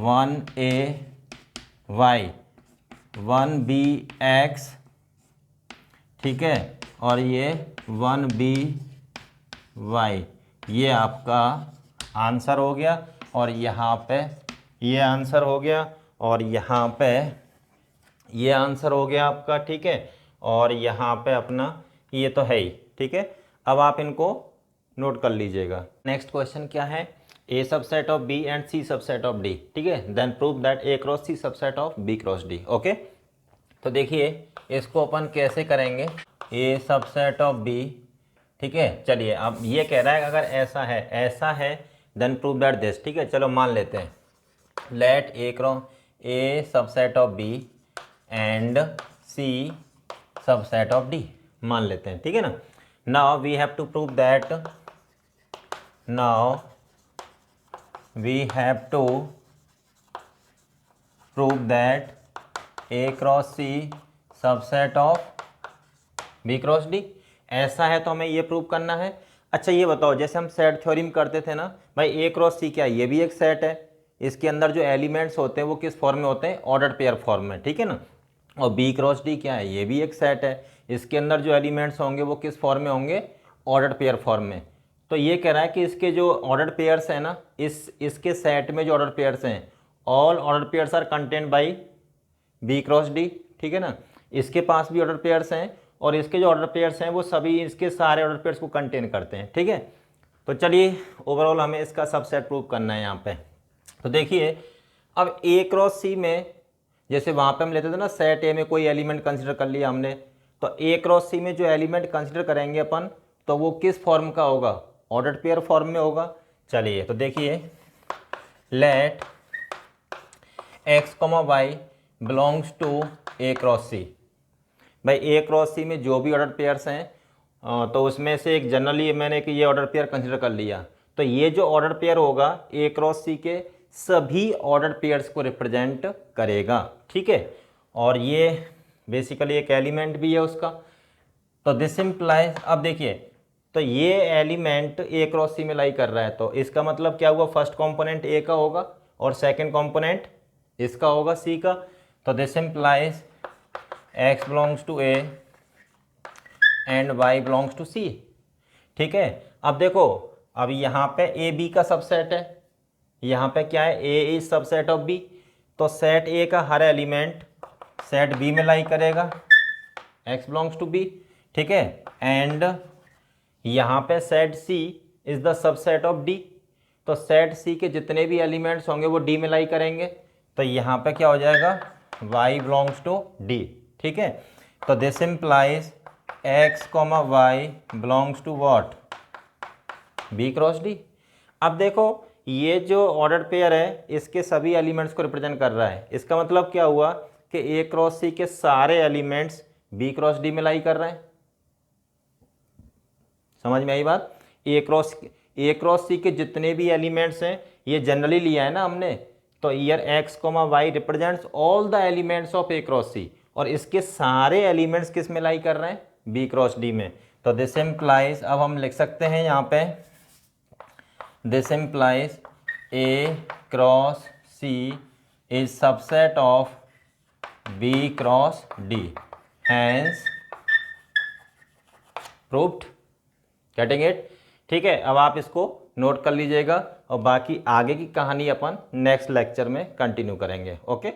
1ay 1bx, ठीक है, और ये 1by, ये आपका आंसर हो गया। और यहाँ पे ये आंसर हो गया और यहाँ पे ये आंसर हो गया आपका, ठीक है। और यहाँ पे अपना ये तो है ही, ठीक है। अब आप इनको नोट कर लीजिएगा। नेक्स्ट क्वेश्चन क्या है? A subset of B and C subset of D, ठीक है। Then prove that A cross C subset of B cross D, okay. तो देखिए इसको अपन कैसे करेंगे? ए सबसेट ऑफ बी, ठीक है। चलिए अब ये कह रहा है अगर ऐसा है देन प्रूव दैट दिस, ठीक है। चलो मान लेते हैं, let A subset of B and C subset of D मान लेते हैं, ठीक है ना। Now we have to prove that, now we have to prove that A cross C subset of B cross D. ऐसा है तो हमें ये प्रूव करना है। अच्छा ये बताओ, जैसे हम सेट थ्योरम करते थे ना भाई, ए क्रॉस सी क्या है? ये भी एक सेट है, इसके अंदर जो एलिमेंट्स होते हैं वो किस फॉर्म में होते हैं, ऑर्डर्ड पेयर फॉर्म में, ठीक है ना। और बी क्रॉस डी क्या है, ये भी एक सेट है, इसके अंदर जो एलिमेंट्स होंगे वो किस फॉर्म में होंगे, ऑर्डर्ड पेयर फॉर्म में। तो ये कह रहा है कि इसके जो ऑर्डर्ड पेयर्स हैं ना, इसके सेट में जो ऑर्डर्ड पेयर्स हैं, all ordered pairs are contained by B cross D, ठीक है ना। इसके पास भी ऑर्डर पेयर्स हैं और इसके जो ऑर्डर पेयर्स हैं वो सभी इसके सारे ऑर्डर पेयर्स को कंटेन करते हैं, ठीक है। तो चलिए ओवरऑल हमें इसका सबसेट प्रूव करना है यहाँ पे। तो देखिए अब ए क्रॉस सी में, जैसे वहाँ पे हम लेते थे ना सेट ए में कोई एलिमेंट कंसिडर कर लिया हमने, तो ए क्रॉस सी में जो एलिमेंट कंसिडर करेंगे अपन, तो वो किस फॉर्म का होगा, ऑर्डर्ड पेयर फॉर्म में होगा। चलिए तो देखिए let X comma Y belongs to A cross C. भाई ए क्रॉस सी में जो भी ऑर्डर पेयर्स हैं तो उसमें से एक जनरली मैंने कि ये ऑर्डर पेयर कंसिडर कर लिया, तो ये जो ऑर्डर पेयर होगा ए क्रॉस सी के सभी ऑर्डर पेयर्स को रिप्रेजेंट करेगा, ठीक है। और ये बेसिकली एक एलिमेंट भी है उसका। तो दिस इम्प्लाइज, अब देखिए तो ये एलिमेंट ए क्रॉस सी में लाई कर रहा है, तो इसका मतलब क्या हुआ, फर्स्ट कंपोनेंट ए का होगा और सेकंड कंपोनेंट इसका होगा सी का। तो this implies x belongs to A and y belongs to C, ठीक है। अब देखो अब यहाँ पे ए बी का सबसेट है, यहाँ पे क्या है, ए इज सबसेट ऑफ बी, तो सेट ए का हर एलिमेंट सेट बी में लाई करेगा, x बिलोंग्स टू बी, ठीक है। एंड यहाँ पे set C is the subset of D, तो सेट सी के जितने भी एलिमेंट्स होंगे वो डी में लाई करेंगे, तो यहाँ पे क्या हो जाएगा, y बिलोंग्स टू डी, ठीक है। तो this implies x comma Y belongs to what, B cross D. अब देखो ये जो ऑर्डर पेयर है इसके सभी एलिमेंट्स को रिप्रेजेंट कर रहा है, इसका मतलब क्या हुआ कि ए क्रॉस सी के सारे एलिमेंट्स बी क्रॉस डी में लाई कर रहे हैं। समझ में आई बात, ए क्रॉस सी के जितने भी एलिमेंट्स हैं ये जनरली लिया है ना हमने, तो here X comma Y represents all the elements of A cross C, और इसके सारे एलिमेंट्स किस में लाई कर रहे हैं, बी क्रॉस डी में। तो दिस इम्प्लाइज, अब हम लिख सकते हैं यहाँ पे this implies A cross C is subset of B cross D, hence proved, getting it, ठीक है। अब आप इसको नोट कर लीजिएगा और बाकी आगे की कहानी अपन नेक्स्ट लेक्चर में कंटिन्यू करेंगे, ओके।